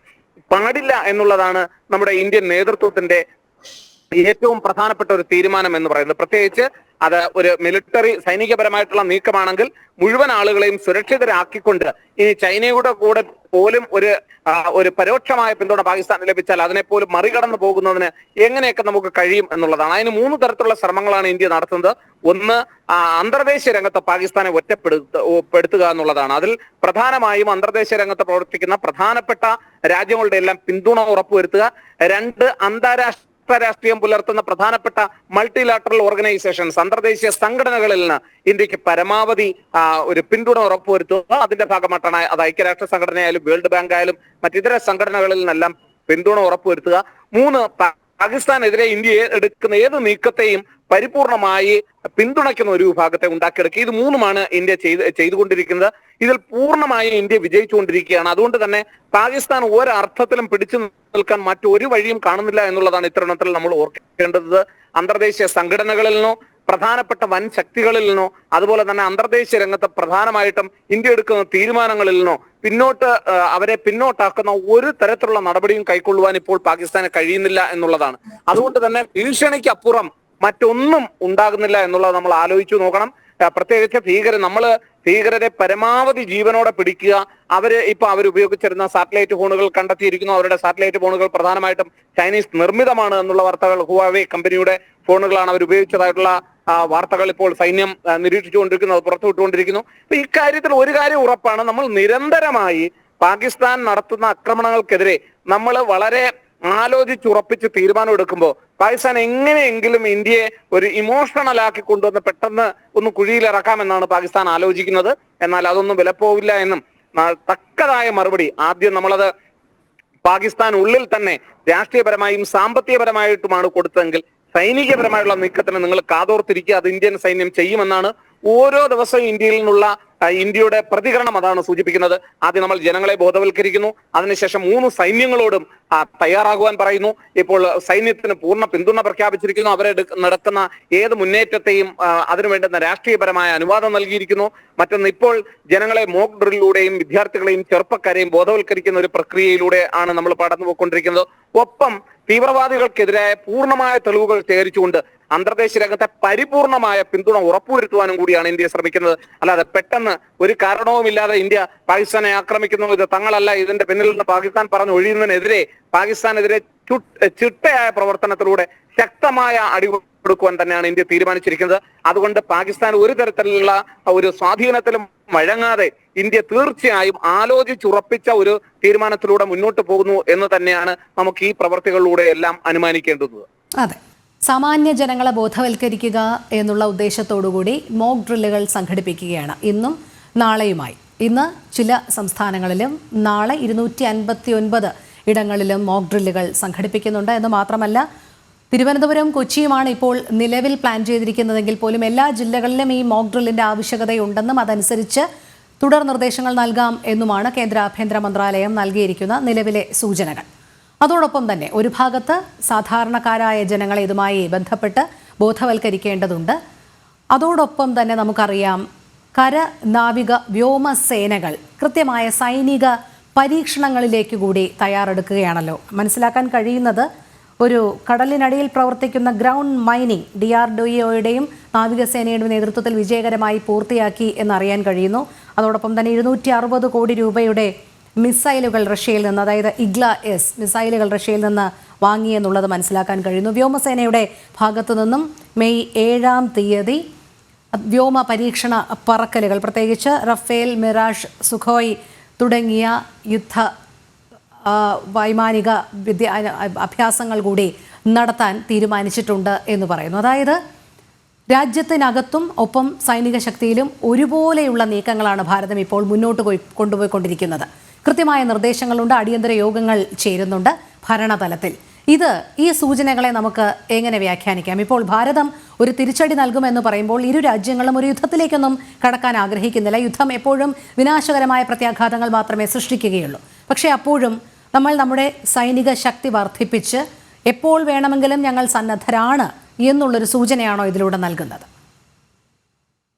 D: പാടില്ല എന്നുള്ളതാണ് നമ്മുടെ ഇന്ത്യൻ നേതൃത്വത്തിന്റെ ഏറ്റവും പ്രധാനപ്പെട്ട ഒരു തീരുമാനം എന്ന് പറയുന്നത്. പ്രത്യേകിച്ച് അത് ഒരു സൈനികപരമായിട്ടുള്ള നീക്കമാണെങ്കിൽ മുഴുവൻ ആളുകളെയും സുരക്ഷിതരാക്കിക്കൊണ്ട് ഇനി ചൈനയുടെ കൂടെ പോലും ഒരു പരോക്ഷമായ പിന്തുണ പാകിസ്ഥാന് ലഭിച്ചാൽ അതിനെപ്പോലും മറികടന്നു പോകുന്നതിന് എങ്ങനെയൊക്കെ നമുക്ക് കഴിയും എന്നുള്ളതാണ്. അതിന് 3 തരത്തിലുള്ള ശ്രമങ്ങളാണ് ഇന്ത്യ നടത്തുന്നത്. ഒന്ന്, അന്തർദേശീയ രംഗത്ത് പാകിസ്ഥാനെ ഒറ്റപ്പെടുത്തുക എന്നുള്ളതാണ്. അതിൽ പ്രധാനമായും അന്തർദേശീയ രംഗത്ത് പ്രവർത്തിക്കുന്ന പ്രധാനപ്പെട്ട രാജ്യങ്ങളുടെ എല്ലാം പിന്തുണ ഉറപ്പുവരുത്തുക. 2, രാഷ്ട്രീയം പുലർത്തുന്ന പ്രധാനപ്പെട്ട മൾട്ടിലാറ്ററൽ ഓർഗനൈസേഷൻസ്, അന്തർദേശീയ സംഘടനകളിൽ നിന്ന് ഇന്ത്യക്ക് പരമാവധി ഒരു പിന്തുണ ഉറപ്പുവരുത്തുക. അതിന്റെ ഭാഗമായിട്ടാണ് അത് ഐക്യരാഷ്ട്ര സംഘടനയായാലും വേൾഡ് ബാങ്ക് ആയാലും മറ്റിതര സംഘടനകളിൽ നിന്നെല്ലാം പിന്തുണ ഉറപ്പുവരുത്തുക. 3, പാകിസ്ഥാനെതിരെ ഇന്ത്യ എടുക്കുന്ന ഏത് നീക്കത്തെയും പരിപൂർണമായി പിന്തുണയ്ക്കുന്ന ഒരു വിഭാഗത്തെ ഉണ്ടാക്കിയെടുക്കുക. ഇത് 3മാണ് ഇന്ത്യ ചെയ്തുകൊണ്ടിരിക്കുന്നത്. ഇതിൽ പൂർണ്ണമായും ഇന്ത്യ വിജയിച്ചുകൊണ്ടിരിക്കുകയാണ്. അതുകൊണ്ട് തന്നെ പാകിസ്ഥാൻ ഒരർത്ഥത്തിലും പിടിച്ചു നിൽക്കാൻ മറ്റൊരു വഴിയും കാണുന്നില്ല എന്നുള്ളതാണ് ഇത്തരുണത്തിൽ നമ്മൾ ഓർക്കേണ്ടത്. അന്തർദേശീയ സംഘടനകളിൽ നിന്നോ പ്രധാനപ്പെട്ട വൻ ശക്തികളിൽ നിന്നോ അതുപോലെ തന്നെ അന്തർദേശീയ രംഗത്ത് പ്രധാനമായിട്ടും ഇന്ത്യ എടുക്കുന്ന തീരുമാനങ്ങളിൽ നിന്നോ അവരെ പിന്നോട്ടാക്കുന്ന ഒരു തരത്തിലുള്ള നടപടിയും കൈക്കൊള്ളുവാൻ ഇപ്പോൾ പാകിസ്ഥാന് കഴിയുന്നില്ല എന്നുള്ളതാണ്. അതുകൊണ്ട് തന്നെ ഭീഷണിക്കപ്പുറം മറ്റൊന്നും ഉണ്ടാകുന്നില്ല എന്നുള്ളത് നമ്മൾ ആലോചിച്ചു നോക്കണം. പ്രത്യേകിച്ച് ഭീകരരെ പരമാവധി ജീവനോടെ പിടിക്കുക. അവർ ഉപയോഗിച്ചിരുന്ന സാറ്റലൈറ്റ് ഫോണുകൾ കണ്ടെത്തിയിരിക്കുന്നു. അവരുടെ സാറ്റലൈറ്റ് ഫോണുകൾ പ്രധാനമായിട്ടും ചൈനീസ് നിർമ്മിതമാണ് എന്നുള്ള വാർത്തകൾ, ഹുവാവേ കമ്പനിയുടെ ഫോണുകളാണ് അവർ ഉപയോഗിച്ചതായിട്ടുള്ള വാർത്തകൾ ഇപ്പോൾ സൈന്യം നിരീക്ഷിച്ചുകൊണ്ടിരിക്കുന്നത്, പുറത്തുവിട്ടുകൊണ്ടിരിക്കുന്നു. അപ്പൊ ഇക്കാര്യത്തിൽ ഒരു കാര്യം ഉറപ്പാണ്, നമ്മൾ നിരന്തരമായി പാകിസ്ഥാൻ നടത്തുന്ന ആക്രമണങ്ങൾക്കെതിരെ നമ്മൾ വളരെ ആലോചിച്ചുറപ്പിച്ച് തീരുമാനം എടുക്കുമ്പോൾ പാകിസ്ഥാൻ എങ്ങനെയെങ്കിലും ഇന്ത്യയെ ഒരു ഇമോഷണൽ ആക്കി കൊണ്ടുവന്ന് പെട്ടെന്ന് ഒന്ന് കുഴിയിലിറക്കാമെന്നാണ് പാകിസ്ഥാൻ ആലോചിക്കുന്നത്. എന്നാൽ അതൊന്നും വിലപ്പോവില്ല എന്നും തക്കതായ മറുപടി ആദ്യം നമ്മളത് പാകിസ്ഥാൻ ഉള്ളിൽ തന്നെ രാഷ്ട്രീയപരമായും സാമ്പത്തികപരമായിട്ടുമാണ് കൊടുത്തതെങ്കിൽ സൈനികപരമായുള്ള നീക്കത്തിന് നിങ്ങൾ കാതോർത്തിരിക്കുക, അത് ഇന്ത്യൻ സൈന്യം ചെയ്യുമെന്നാണ് ഓരോ ദിവസവും ഇന്ത്യയിൽ നിന്നുള്ള ഇന്ത്യയുടെ പ്രതികരണം അതാണ് സൂചിപ്പിക്കുന്നത്. ആദ്യം നമ്മൾ ജനങ്ങളെ ബോധവൽക്കരിക്കുന്നു, അതിനുശേഷം 3 സൈന്യങ്ങളോടും തയ്യാറാകുവാൻ പറയുന്നു. ഇപ്പോൾ സൈന്യത്തിന് പൂർണ്ണ പിന്തുണ പ്രഖ്യാപിച്ചിരിക്കുന്നു. നടക്കുന്ന ഏത് മുന്നേറ്റത്തെയും അതിനു വേണ്ടുന്ന രാഷ്ട്രീയപരമായ അനുവാദം നൽകിയിരിക്കുന്നു. മറ്റൊന്ന്, ഇപ്പോൾ ജനങ്ങളെ മോക്ക് ഡ്രില്ലിലൂടെയും വിദ്യാർത്ഥികളെയും ചെറുപ്പക്കാരെയും ബോധവൽക്കരിക്കുന്ന ഒരു പ്രക്രിയയിലൂടെ ആണ് നമ്മൾ കടന്നുപോയിക്കൊണ്ടിരിക്കുന്നത്. ഒപ്പം തീവ്രവാദികൾക്കെതിരായ പൂർണ്ണമായ തെളിവുകൾ ശേഖരിച്ചുകൊണ്ട് അന്തർദേശീയ രംഗത്തെ പരിപൂർണമായ പിന്തുണ ഉറപ്പുവരുത്തുവാനും കൂടിയാണ് ഇന്ത്യ ശ്രമിക്കുന്നത്. അല്ലാതെ പെട്ടെന്ന് ഒരു കാരണവുമില്ലാതെ ഇന്ത്യ പാകിസ്ഥാനെ ആക്രമിക്കുന്നു, ഇത് തങ്ങളല്ല ഇതിന്റെ പിന്നിൽ നിന്ന് പാകിസ്ഥാൻ പറഞ്ഞു ഒഴിയുന്നതിനെതിരെ പാകിസ്ഥാനെതിരെ ചിട്ടയായ പ്രവർത്തനത്തിലൂടെ ശക്തമായ അടി കൊടുക്കുവാൻ തന്നെയാണ് ഇന്ത്യ തീരുമാനിച്ചിരിക്കുന്നത്. അതുകൊണ്ട് പാകിസ്ഥാൻ ഒരു തരത്തിലുള്ള ഒരു സ്വാധീനത്തിലും വഴങ്ങാതെ ഇന്ത്യ തീർച്ചയായും ആലോചിച്ചുറപ്പിച്ച ഒരു തീരുമാനത്തിലൂടെ മുന്നോട്ട് പോകുന്നു എന്ന് തന്നെയാണ് നമുക്ക് ഈ പ്രവർത്തികളിലൂടെ എല്ലാം അനുമാനിക്കേണ്ടത്.
A: അതെ, സാമാന്യ ജനങ്ങളെ ബോധവൽക്കരിക്കുക എന്നുള്ള ഉദ്ദേശത്തോടുകൂടി മോക്ക് ഡ്രില്ലുകൾ സംഘടിപ്പിക്കുകയാണ് ഇന്നും നാളെയുമായി. ഇന്ന് ചില സംസ്ഥാനങ്ങളിലും നാളെ 259 ഇടങ്ങളിലും മോക്ക് ഡ്രില്ലുകൾ സംഘടിപ്പിക്കുന്നുണ്ട്. എന്ന് മാത്രമല്ല, തിരുവനന്തപുരം, കൊച്ചിയുമാണ് ഇപ്പോൾ നിലവിൽ പ്ലാൻ ചെയ്തിരിക്കുന്നതെങ്കിൽ പോലും എല്ലാ ജില്ലകളിലും ഈ മോക്ക് ഡ്രില്ലിൻ്റെ ആവശ്യകതയുണ്ടെന്നും അതനുസരിച്ച് തുടർ നിർദ്ദേശങ്ങൾ നൽകാം എന്നുമാണ് കേന്ദ്ര ആഭ്യന്തര മന്ത്രാലയം നൽകിയിരിക്കുന്ന നിലവിലെ സൂചനകൾ. അതോടൊപ്പം തന്നെ ഒരു ഭാഗത്ത് സാധാരണക്കാരായ ജനങ്ങളെ ഇതുമായി ബന്ധപ്പെട്ട് ബോധവൽക്കരിക്കേണ്ടതുണ്ട്. അതോടൊപ്പം തന്നെ നമുക്കറിയാം, കര, നാവിക, വ്യോമസേനകൾ കൃത്യമായ സൈനിക പരീക്ഷണങ്ങളിലേക്ക് കൂടി തയ്യാറെടുക്കുകയാണല്ലോ. മനസ്സിലാക്കാൻ കഴിയുന്നത് ഒരു കടലിനടിയിൽ പ്രവർത്തിക്കുന്ന ഗ്രൗണ്ട് മൈനിങ് DRDOയുടെയും നാവികസേനയുടെയും നേതൃത്വത്തിൽ വിജയകരമായി പൂർത്തിയാക്കി എന്നറിയാൻ കഴിയുന്നു. അതോടൊപ്പം തന്നെ 260 കോടി രൂപയുടെ മിസൈലുകൾ റഷ്യയിൽ നിന്ന്, അതായത് IGLA-S മിസൈലുകൾ റഷ്യയിൽ നിന്ന് വാങ്ങിയെന്നുള്ളത് മനസ്സിലാക്കാൻ കഴിയുന്നു. വ്യോമസേനയുടെ ഭാഗത്തു നിന്നും മെയ് 7-ാം തീയതി വ്യോമ പരീക്ഷണ പറക്കലുകൾ, പ്രത്യേകിച്ച് റഫേൽ, മിറാഷ്, സുഖോയ് തുടങ്ങിയ യുദ്ധ വൈമാനിക അഭ്യാസങ്ങൾ കൂടി നടത്താൻ തീരുമാനിച്ചിട്ടുണ്ട് എന്ന് പറയുന്നു. അതായത് രാജ്യത്തിനകത്തും ഒപ്പം സൈനിക ശക്തിയിലും ഒരുപോലെയുള്ള നീക്കങ്ങളാണ് ഭാരതം ഇപ്പോൾ മുന്നോട്ട് കൊണ്ടുപോയിക്കൊണ്ടിരിക്കുന്നത്. കൃത്യമായ നിർദ്ദേശങ്ങളുണ്ട്, അടിയന്തര യോഗങ്ങൾ ചേരുന്നുണ്ട് ഭരണതലത്തിൽ. ഈ സൂചനകളെ നമുക്ക് എങ്ങനെ വ്യാഖ്യാനിക്കാം? ഇപ്പോൾ ഭാരതം ഒരു തിരിച്ചടി നൽകുമെന്ന് പറയുമ്പോൾ ഇരു രാജ്യങ്ങളും ഒരു യുദ്ധത്തിലേക്കൊന്നും കടക്കാൻ ആഗ്രഹിക്കുന്നില്ല. യുദ്ധം എപ്പോഴും വിനാശകരമായ പ്രത്യാഘാതങ്ങൾ മാത്രമേ സൃഷ്ടിക്കുകയുള്ളൂ. പക്ഷേ അപ്പോഴും നമ്മൾ നമ്മുടെ സൈനിക ശക്തി വർദ്ധിപ്പിച്ച് എപ്പോൾ വേണമെങ്കിലും ഞങ്ങൾ സന്നദ്ധരാണ് എന്നുള്ളൊരു സൂചനയാണോ ഇതിലൂടെ നൽകുന്നത്?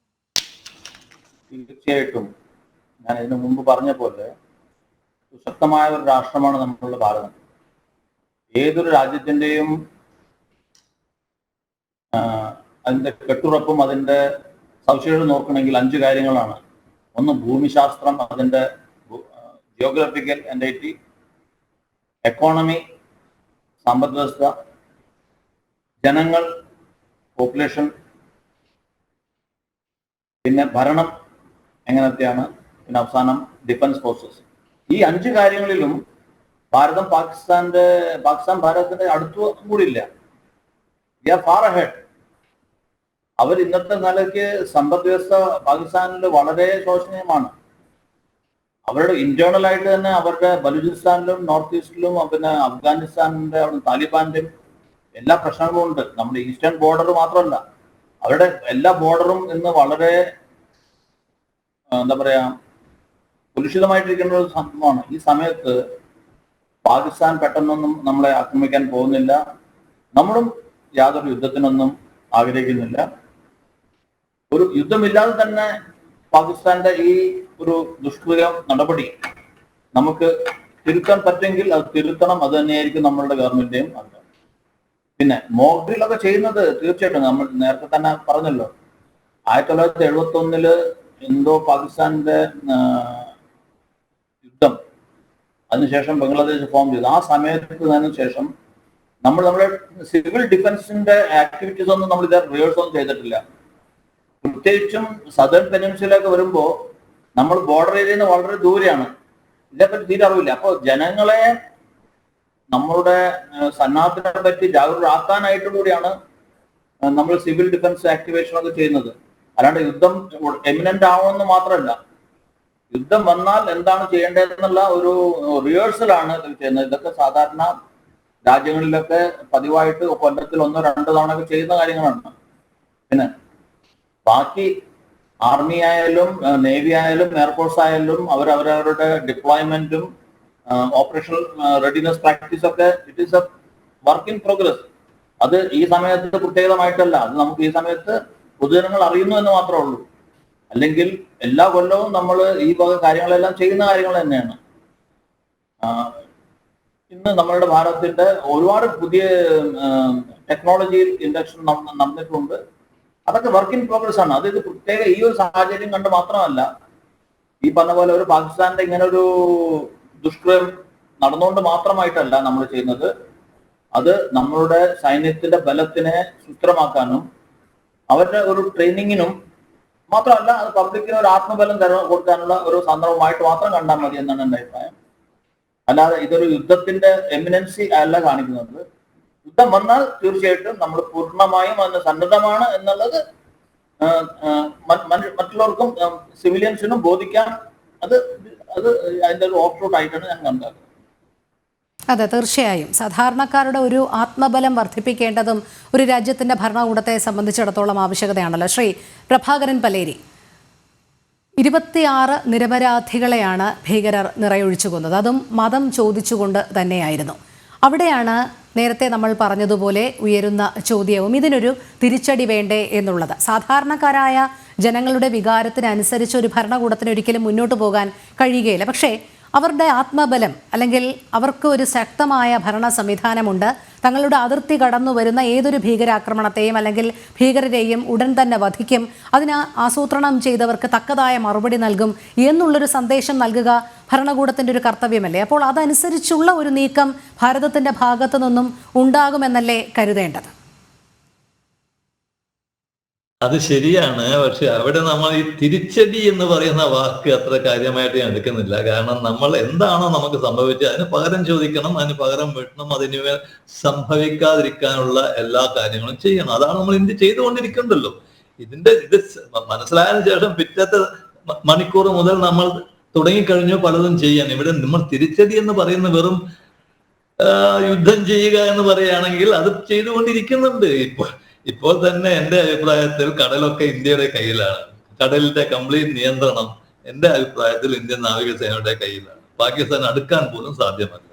C: തീർച്ചയായിട്ടും ഞാൻ ഇതിനു മുമ്പ് പറഞ്ഞ പോലെ സുശക്തമായ ഒരു രാഷ്ട്രമാണ് നമ്മളുടെ ഭാരതം. ഏതൊരു രാജ്യത്തിൻ്റെയും അതിൻ്റെ കെട്ടുറപ്പും അതിൻ്റെ സവിശേഷത നോക്കണമെങ്കിൽ 5 കാര്യങ്ങളാണ്. ഒന്ന് ഭൂമിശാസ്ത്രം, അതിൻ്റെ ജിയോഗ്രഫിക്കൽ എൻറ്റൈറ്റി, എക്കോണമി, സമ്പദ് വ്യവസ്ഥ, ജനങ്ങൾ, പോപ്പുലേഷൻ, പിന്നെ ഭരണം എങ്ങനത്തെയാണ്, പിന്നെ അവസാനം ഡിഫൻസ് ഫോഴ്സസ്. ഈ 5 കാര്യങ്ങളിലും പാകിസ്ഥാൻ ഭാരതത്തിന്റെ അടുത്ത് കൂടിയില്ല. We are far ahead. അവർ ഇന്നത്തെ നിലയ്ക്ക് സമ്പദ് വ്യവസ്ഥ പാകിസ്ഥാനിൽ വളരെ ശോചനീയമാണ്. അവരുടെ ഇന്റേണൽ ആയിട്ട് തന്നെ അവരുടെ ബലൂചിസ്ഥാനിലും നോർത്ത് ഈസ്റ്റിലും പിന്നെ അഫ്ഗാനിസ്ഥാനിന്റെ അവിടെ താലിബാന്റെയും എല്ലാ പ്രശ്നങ്ങളും ഉണ്ട്. നമ്മുടെ ഈസ്റ്റേൺ ബോർഡർ മാത്രമല്ല, അവരുടെ എല്ലാ ബോർഡറും ഇന്ന് വളരെ എന്താ പറയാ കുലുഷിതമായിട്ടിരിക്കുന്ന ഒരു സംഭവമാണ്. ഈ സമയത്ത് പാകിസ്ഥാൻ പെട്ടെന്നൊന്നും നമ്മളെ ആക്രമിക്കാൻ പോകുന്നില്ല. നമ്മളും യാതൊരു യുദ്ധത്തിനൊന്നും ആഗ്രഹിക്കുന്നില്ല. ഒരു യുദ്ധമില്ലാതെ തന്നെ പാകിസ്ഥാന്റെ ഈ ഒരു ദുഷ്കൃത നടപടി നമുക്ക് തിരുത്താൻ പറ്റുമെങ്കിൽ അത് തിരുത്തണം. അത് തന്നെയായിരിക്കും നമ്മളുടെ ഗവൺമെന്റിന്റെയും ആഗ്രഹം. പിന്നെ മോക്ക് ഡ്രില്ലൊക്കെ ചെയ്യുന്നത് തീർച്ചയായിട്ടും നമ്മൾ നേരത്തെ തന്നെ പറഞ്ഞല്ലോ, 1971 എന്തോ പാകിസ്ഥാന്റെ യുദ്ധം, അതിനുശേഷം ബംഗ്ലാദേശ് ഫോം ചെയ്തു. ആ സമയത്തിന് ശേഷം നമ്മുടെ സിവിൽ ഡിഫൻസിന്റെ ആക്ടിവിറ്റീസ് ഒന്നും നമ്മൾ ഇതേ റിവേഴ്സ് ഒന്നും ചെയ്തിട്ടില്ല. പ്രത്യേകിച്ചും സദേൺ പെനിൻസുലൊക്കെ വരുമ്പോൾ നമ്മൾ ബോർഡർ ഏരിയയിൽ നിന്ന് വളരെ ദൂരെയാണ്. ഇതിനെപ്പറ്റി തീരെ അറിവില്ല. അപ്പോൾ ജനങ്ങളെ നമ്മളുടെ സന്നാഹത്തിനെ പറ്റി ജാഗരൂകരാക്കാനായിട്ട് കൂടിയാണ് നമ്മൾ സിവിൽ ഡിഫൻസ് ആക്ടിവേഷൻ ഒക്കെ ചെയ്യുന്നത്. അല്ലാണ്ട് യുദ്ധം എമിനന്റ് ആവുമെന്ന് മാത്രമല്ല, യുദ്ധം വന്നാൽ എന്താണ് ചെയ്യേണ്ടതെന്നുള്ള ഒരു റിഹേഴ്സലാണ് ചെയ്യുന്നത്. ഇതൊക്കെ സാധാരണ രാജ്യങ്ങളിലൊക്കെ പതിവായിട്ട് കൊല്ലത്തിൽ 1-2 തവണ ഒക്കെ ചെയ്യുന്ന കാര്യങ്ങളാണ്. പിന്നെ ബാക്കി ആർമി ആയാലും നേവി ആയാലും എയർഫോഴ്സ് ആയാലും അവരവരുടെ ഡിപ്ലോയ്മെന്റും ഓപ്പറേഷണൽ റെഡിനെസ് പ്രാക്ടീസ് ഒക്കെ it is A work in progress. അത് ഈ സമയത്ത് പ്രത്യേകമായിട്ടല്ല, അത് നമുക്ക് ഈ സമയത്ത് പൊതുജനങ്ങൾ അറിയുന്നു എന്ന് മാത്രമേ ഉള്ളൂ. അല്ലെങ്കിൽ എല്ലാ കൊല്ലവും നമ്മൾ ഈ വക കാര്യങ്ങളെല്ലാം ചെയ്യുന്ന കാര്യങ്ങൾ തന്നെയാണ്. ഇന്ന് നമ്മളുടെ ഭാരതത്തിന്റെ ഒരുപാട് പുതിയ ടെക്നോളജി ഇൻഡക്ഷൻ നടന്നിട്ടുണ്ട്. അതൊക്കെ വർക്ക് ഇൻ പ്രോഗ്രസ് ആണ്. അത് ഇത് പ്രത്യേക ഈ ഒരു സാഹചര്യം കണ്ട് മാത്രമല്ല, ഈ പറഞ്ഞ പോലെ ഒരു പാകിസ്ഥാന്റെ ഇങ്ങനെ ഒരു ദുഷ്കൃതം നടന്നുകൊണ്ട് മാത്രമായിട്ടല്ല നമ്മൾ ചെയ്യുന്നത്. അത് നമ്മളുടെ സൈന്യത്തിന്റെ ബലത്തിനെ സുസ്ഥിരമാക്കാനും അവരുടെ ഒരു ട്രെയിനിങ്ങിനും മാത്രമല്ല, അത് പബ്ലിക്കിന് ഒരു ആത്മബലം കൊടുക്കാനുള്ള ഒരു സന്ദർഭമായിട്ട് മാത്രം കണ്ടാൽ മതി എന്നാണ് എൻ്റെ അഭിപ്രായം. അല്ലാതെ ഇതൊരു യുദ്ധത്തിന്റെ എമിനൻസി അല്ല കാണിക്കുന്നത്. യുദ്ധം വന്നാൽ തീർച്ചയായിട്ടും നമ്മൾ പൂർണ്ണമായും അതിന് സന്നദ്ധമാണ് എന്നുള്ളത് മറ്റുള്ളവർക്കും സിവിലിയൻസിനും ബോധിക്കാൻ അത് അതിന്റെ ഒരു ഓഫ് റൂട്ട് ആയിട്ടാണ് ഞാൻ കണ്ടത്.
A: അതെ, തീർച്ചയായും സാധാരണക്കാരുടെ ഒരു ആത്മബലം വർദ്ധിപ്പിക്കേണ്ടതും ഒരു രാജ്യത്തിന്റെ ഭരണകൂടത്തെ സംബന്ധിച്ചിടത്തോളം ആവശ്യകതയാണല്ലോ. ശ്രീ പ്രഭാകരൻ പലേരി, 26 നിരപരാധികളെയാണ് ഭീകരർ നിറയൊഴിച്ചു കൊന്നത്. അതും മതം ചോദിച്ചുകൊണ്ട് തന്നെയായിരുന്നു. അവിടെയാണ് നേരത്തെ നമ്മൾ പറഞ്ഞതുപോലെ ഉയരുന്ന ചോദ്യവും ഇതിനൊരു തിരിച്ചടി വേണ്ടേ എന്നുള്ളത്. സാധാരണക്കാരായ ജനങ്ങളുടെ വികാരത്തിനനുസരിച്ച് ഒരു ഭരണകൂടത്തിന് ഒരിക്കലും മുന്നോട്ട് പോകാൻ കഴിയുകയില്ല. പക്ഷേ അവരുടെ ആത്മബലം അല്ലെങ്കിൽ അവർക്ക് ഒരു ശക്തമായ ഭരണ സംവിധാനമുണ്ട്. തങ്ങളുടെ അതിർത്തി കടന്നു വരുന്ന ഏതൊരു ഭീകരാക്രമണത്തെയും അല്ലെങ്കിൽ ഭീകരരെയും ഉടൻ തന്നെ വധിക്കും, അതിന് ആസൂത്രണം ചെയ്തവർക്ക് തക്കതായ മറുപടി നൽകും എന്നുള്ളൊരു സന്ദേശം നൽകുക ഭരണകൂടത്തിൻ്റെ ഒരു കർത്തവ്യമല്ലേ? അപ്പോൾ അതനുസരിച്ചുള്ള ഒരു നീക്കം ഭാരതത്തിൻ്റെ ഭാഗത്തു നിന്നും ഉണ്ടാകുമെന്നല്ലേ കരുതേണ്ടത്?
B: അത് ശരിയാണ്. പക്ഷെ അവിടെ നമ്മൾ ഈ തിരിച്ചടി എന്ന് പറയുന്ന വാക്ക് അത്ര കാര്യമായിട്ട് ഞാൻ എടുക്കുന്നില്ല. കാരണം നമ്മൾ എന്താണോ നമുക്ക് സംഭവിച്ചത് അതിന് പകരം ചോദിക്കണം, അതിന് പകരം വീട്ടണം, അതിന് സംഭവിക്കാതിരിക്കാനുള്ള എല്ലാ കാര്യങ്ങളും ചെയ്യണം. അതാണ് നമ്മൾ ഇന്ത്യ ചെയ്തുകൊണ്ടിരിക്കുന്നുണ്ടല്ലോ. ഇത് മനസ്സിലായതിനു ശേഷം പിറ്റത്തെ മണിക്കൂർ മുതൽ നമ്മൾ തുടങ്ങിക്കഴിഞ്ഞു പലതും ചെയ്യാൻ. ഇവിടെ നമ്മൾ തിരിച്ചടി എന്ന് പറയുന്ന വെറും യുദ്ധം ചെയ്യുക എന്ന് പറയുകയാണെങ്കിൽ അത് ചെയ്തുകൊണ്ടിരിക്കുന്നുണ്ട്. ഇപ്പോൾ തന്നെ എന്റെ അഭിപ്രായത്തിൽ കടലൊക്കെ ഇന്ത്യയുടെ കയ്യിലാണ്. കടലിന്റെ കംപ്ലീറ്റ് നിയന്ത്രണം എന്റെ അഭിപ്രായത്തിൽ ഇന്ത്യൻ നാവികസേനയുടെ കയ്യിലാണ്. പാകിസ്ഥാൻ അടുക്കാൻ പോലും സാധ്യമല്ല.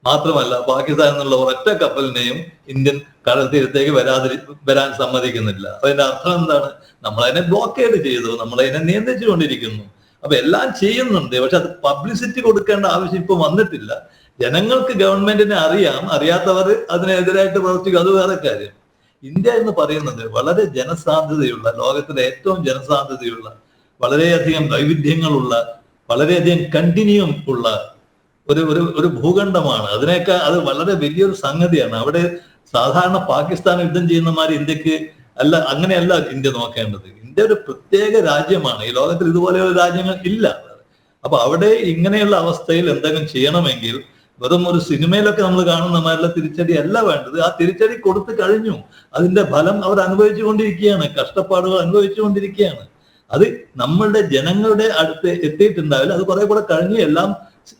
B: മാത്രമല്ല, പാകിസ്ഥാൻ എന്നുള്ള ഒരൊറ്റ കപ്പലിനെയും ഇന്ത്യൻ കടൽ തീരത്തേക്ക് വരാൻ സമ്മതിക്കുന്നില്ല. അതിന്റെ അർത്ഥം എന്താണ്? നമ്മളതിനെ ബ്ലോക്കേഡ് ചെയ്തു, നമ്മളതിനെ നിയന്ത്രിച്ചുകൊണ്ടിരിക്കുന്നു. അപ്പൊ എല്ലാം ചെയ്യുന്നുണ്ട്. പക്ഷെ അത് പബ്ലിസിറ്റി കൊടുക്കേണ്ട ആവശ്യം ഇപ്പൊ വന്നിട്ടില്ല. ജനങ്ങൾക്ക് ഗവൺമെന്റിനെ അറിയാം, അറിയാത്തവർ അതിനെതിരായിട്ട് പ്രവർത്തിക്കും, അത് വേറെ കാര്യം. ഇന്ത്യ എന്ന് പറയുന്നത് വളരെ ജനസാന്ദ്രതയുള്ള, ലോകത്തിലെ ഏറ്റവും ജനസാന്ദ്രതയുള്ള, വളരെയധികം വൈവിധ്യങ്ങളുള്ള, വളരെയധികം കണ്ടിന്യൂം ഉള്ള ഒരു ഭൂഖണ്ഡമാണ്. അത് വളരെ വലിയൊരു സംഗതിയാണ്. അവിടെ സാധാരണ പാകിസ്ഥാൻ യുദ്ധം ചെയ്യുന്നമാര് ഇന്ത്യക്ക് അല്ല, അങ്ങനെയല്ല ഇന്ത്യ നോക്കേണ്ടത്. ഇന്ത്യ ഒരു പ്രത്യേക രാജ്യമാണ്. ഈ ലോകത്തിൽ ഇതുപോലെയുള്ള രാജ്യങ്ങൾ ഇല്ല. അപ്പൊ അവിടെ ഇങ്ങനെയുള്ള അവസ്ഥയിൽ എന്തെങ്കിലും ചെയ്യണമെങ്കിൽ വെറും ഒരു സിനിമയിലൊക്കെ നമ്മൾ കാണുന്ന മാതിരിയുള്ള തിരിച്ചടി അല്ല വേണ്ടത്. ആ തിരിച്ചടി കൊടുത്തു കഴിഞ്ഞു. അതിന്റെ ഫലം അവർ അനുഭവിച്ചുകൊണ്ടിരിക്കുകയാണ്, കഷ്ടപ്പാടുകൾ അനുഭവിച്ചുകൊണ്ടിരിക്കുകയാണ്. അത് നമ്മളുടെ ജനങ്ങളുടെ അടുത്ത് എത്തിയിട്ടുണ്ടാവില്ല. അത് കുറെ കൂടെ കഴിഞ്ഞ് എല്ലാം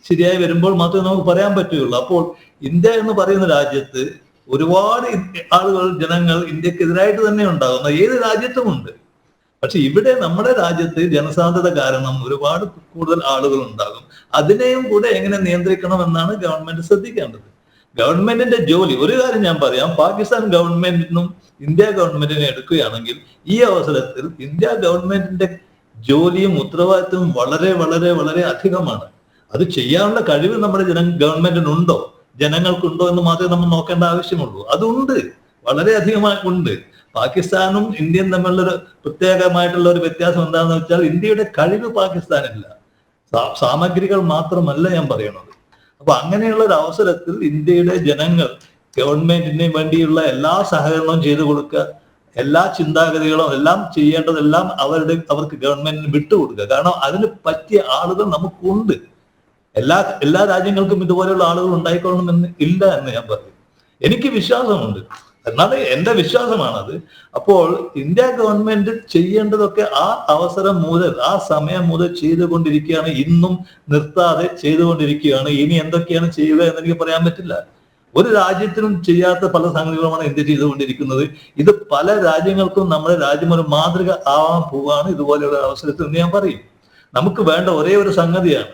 B: ശരിയായി വരുമ്പോൾ മാത്രമേ നമുക്ക് പറയാൻ പറ്റുകയുള്ളൂ. അപ്പോൾ ഇന്ത്യ എന്ന് പറയുന്ന രാജ്യത്ത് ഒരുപാട് ആളുകൾ, ജനങ്ങൾ ഇന്ത്യക്കെതിരായിട്ട് തന്നെ ഉണ്ടാകുന്ന ഏത് രാജ്യത്തുമുണ്ട്. പക്ഷെ ഇവിടെ നമ്മുടെ രാജ്യത്ത് ജനസാന്ദ്രത കാരണം ഒരുപാട് കൂടുതൽ ആളുകൾ ഉണ്ടാകും. അതിനെയും കൂടെ എങ്ങനെ നിയന്ത്രിക്കണം എന്നാണ് ഗവൺമെന്റ് ശ്രദ്ധിക്കേണ്ടത്. ഗവൺമെന്റിന്റെ ജോലി, ഒരു കാര്യം ഞാൻ പറയാം, പാകിസ്ഥാൻ ഗവൺമെന്റിനും ഇന്ത്യ ഗവൺമെന്റിനെ എടുക്കുകയാണെങ്കിൽ ഈ അവസരത്തിൽ ഇന്ത്യ ഗവൺമെന്റിന്റെ ജോലിയും ഉത്തരവാദിത്വവും വളരെ വളരെ വളരെ അധികമാണ്. അത് ചെയ്യാനുള്ള കഴിവ് നമ്മുടെ ഗവൺമെന്റിനുണ്ടോ, ജനങ്ങൾക്കുണ്ടോ എന്ന് മാത്രമേ നമ്മൾ നോക്കേണ്ട ആവശ്യമുള്ളൂ. അതുണ്ട്, വളരെ അധികമായി ഉണ്ട്. പാകിസ്ഥാനും ഇന്ത്യയും തമ്മിലുള്ള പ്രത്യേകമായിട്ടുള്ള ഒരു വ്യത്യാസം എന്താണെന്ന് വെച്ചാൽ ഇന്ത്യയുടെ കഴിവ് പാകിസ്ഥാനില്ല, സാമഗ്രികൾ മാത്രമല്ല ഞാൻ പറയുന്നത്. അപ്പൊ അങ്ങനെയുള്ള ഒരു അവസരത്തിൽ ഇന്ത്യയുടെ ജനങ്ങൾ ഗവൺമെന്റിന് വേണ്ടിയുള്ള എല്ലാ സഹകരണവും ചെയ്തു കൊടുക്കുക, എല്ലാ ചിന്താഗതികളും എല്ലാം ചെയ്യേണ്ടതെല്ലാം അവർക്ക് ഗവൺമെന്റിന് വിട്ടുകൊടുക്കുക. കാരണം അതിന് പറ്റിയ ആളുകൾ നമുക്കുണ്ട്. എല്ലാ രാജ്യങ്ങൾക്കും ഇതുപോലെയുള്ള ആളുകൾ ഉണ്ടായിക്കൊള്ളണമെന്ന് ഇല്ല എന്ന് ഞാൻ പറയും. എനിക്ക് വിശ്വാസമുണ്ട്, എന്നാണ് എന്റെ വിശ്വാസമാണത്. അപ്പോൾ ഇന്ത്യ ഗവൺമെന്റ് ചെയ്യേണ്ടതൊക്കെ ആ അവസരം മുതൽ, ആ സമയം മുതൽ ചെയ്തുകൊണ്ടിരിക്കുകയാണ്. ഇന്നും നിർത്താതെ ചെയ്തുകൊണ്ടിരിക്കുകയാണ്. ഇനി എന്തൊക്കെയാണ് ചെയ്യുക എന്നെനിക്ക് പറയാൻ പറ്റില്ല. ഒരു രാജ്യത്തിനും ചെയ്യാത്ത പല സംഗതികളുമാണ് ഇന്ത്യ ചെയ്തുകൊണ്ടിരിക്കുന്നത്. ഇത് പല രാജ്യങ്ങൾക്കും നമ്മുടെ രാജ്യം ഒരു മാതൃക ആവാൻ പോവാണ് ഇതുപോലെയുള്ള അവസരത്തിൽ എന്ന് ഞാൻ പറയും. നമുക്ക് വേണ്ട ഒരേ ഒരു സംഗതിയാണ്,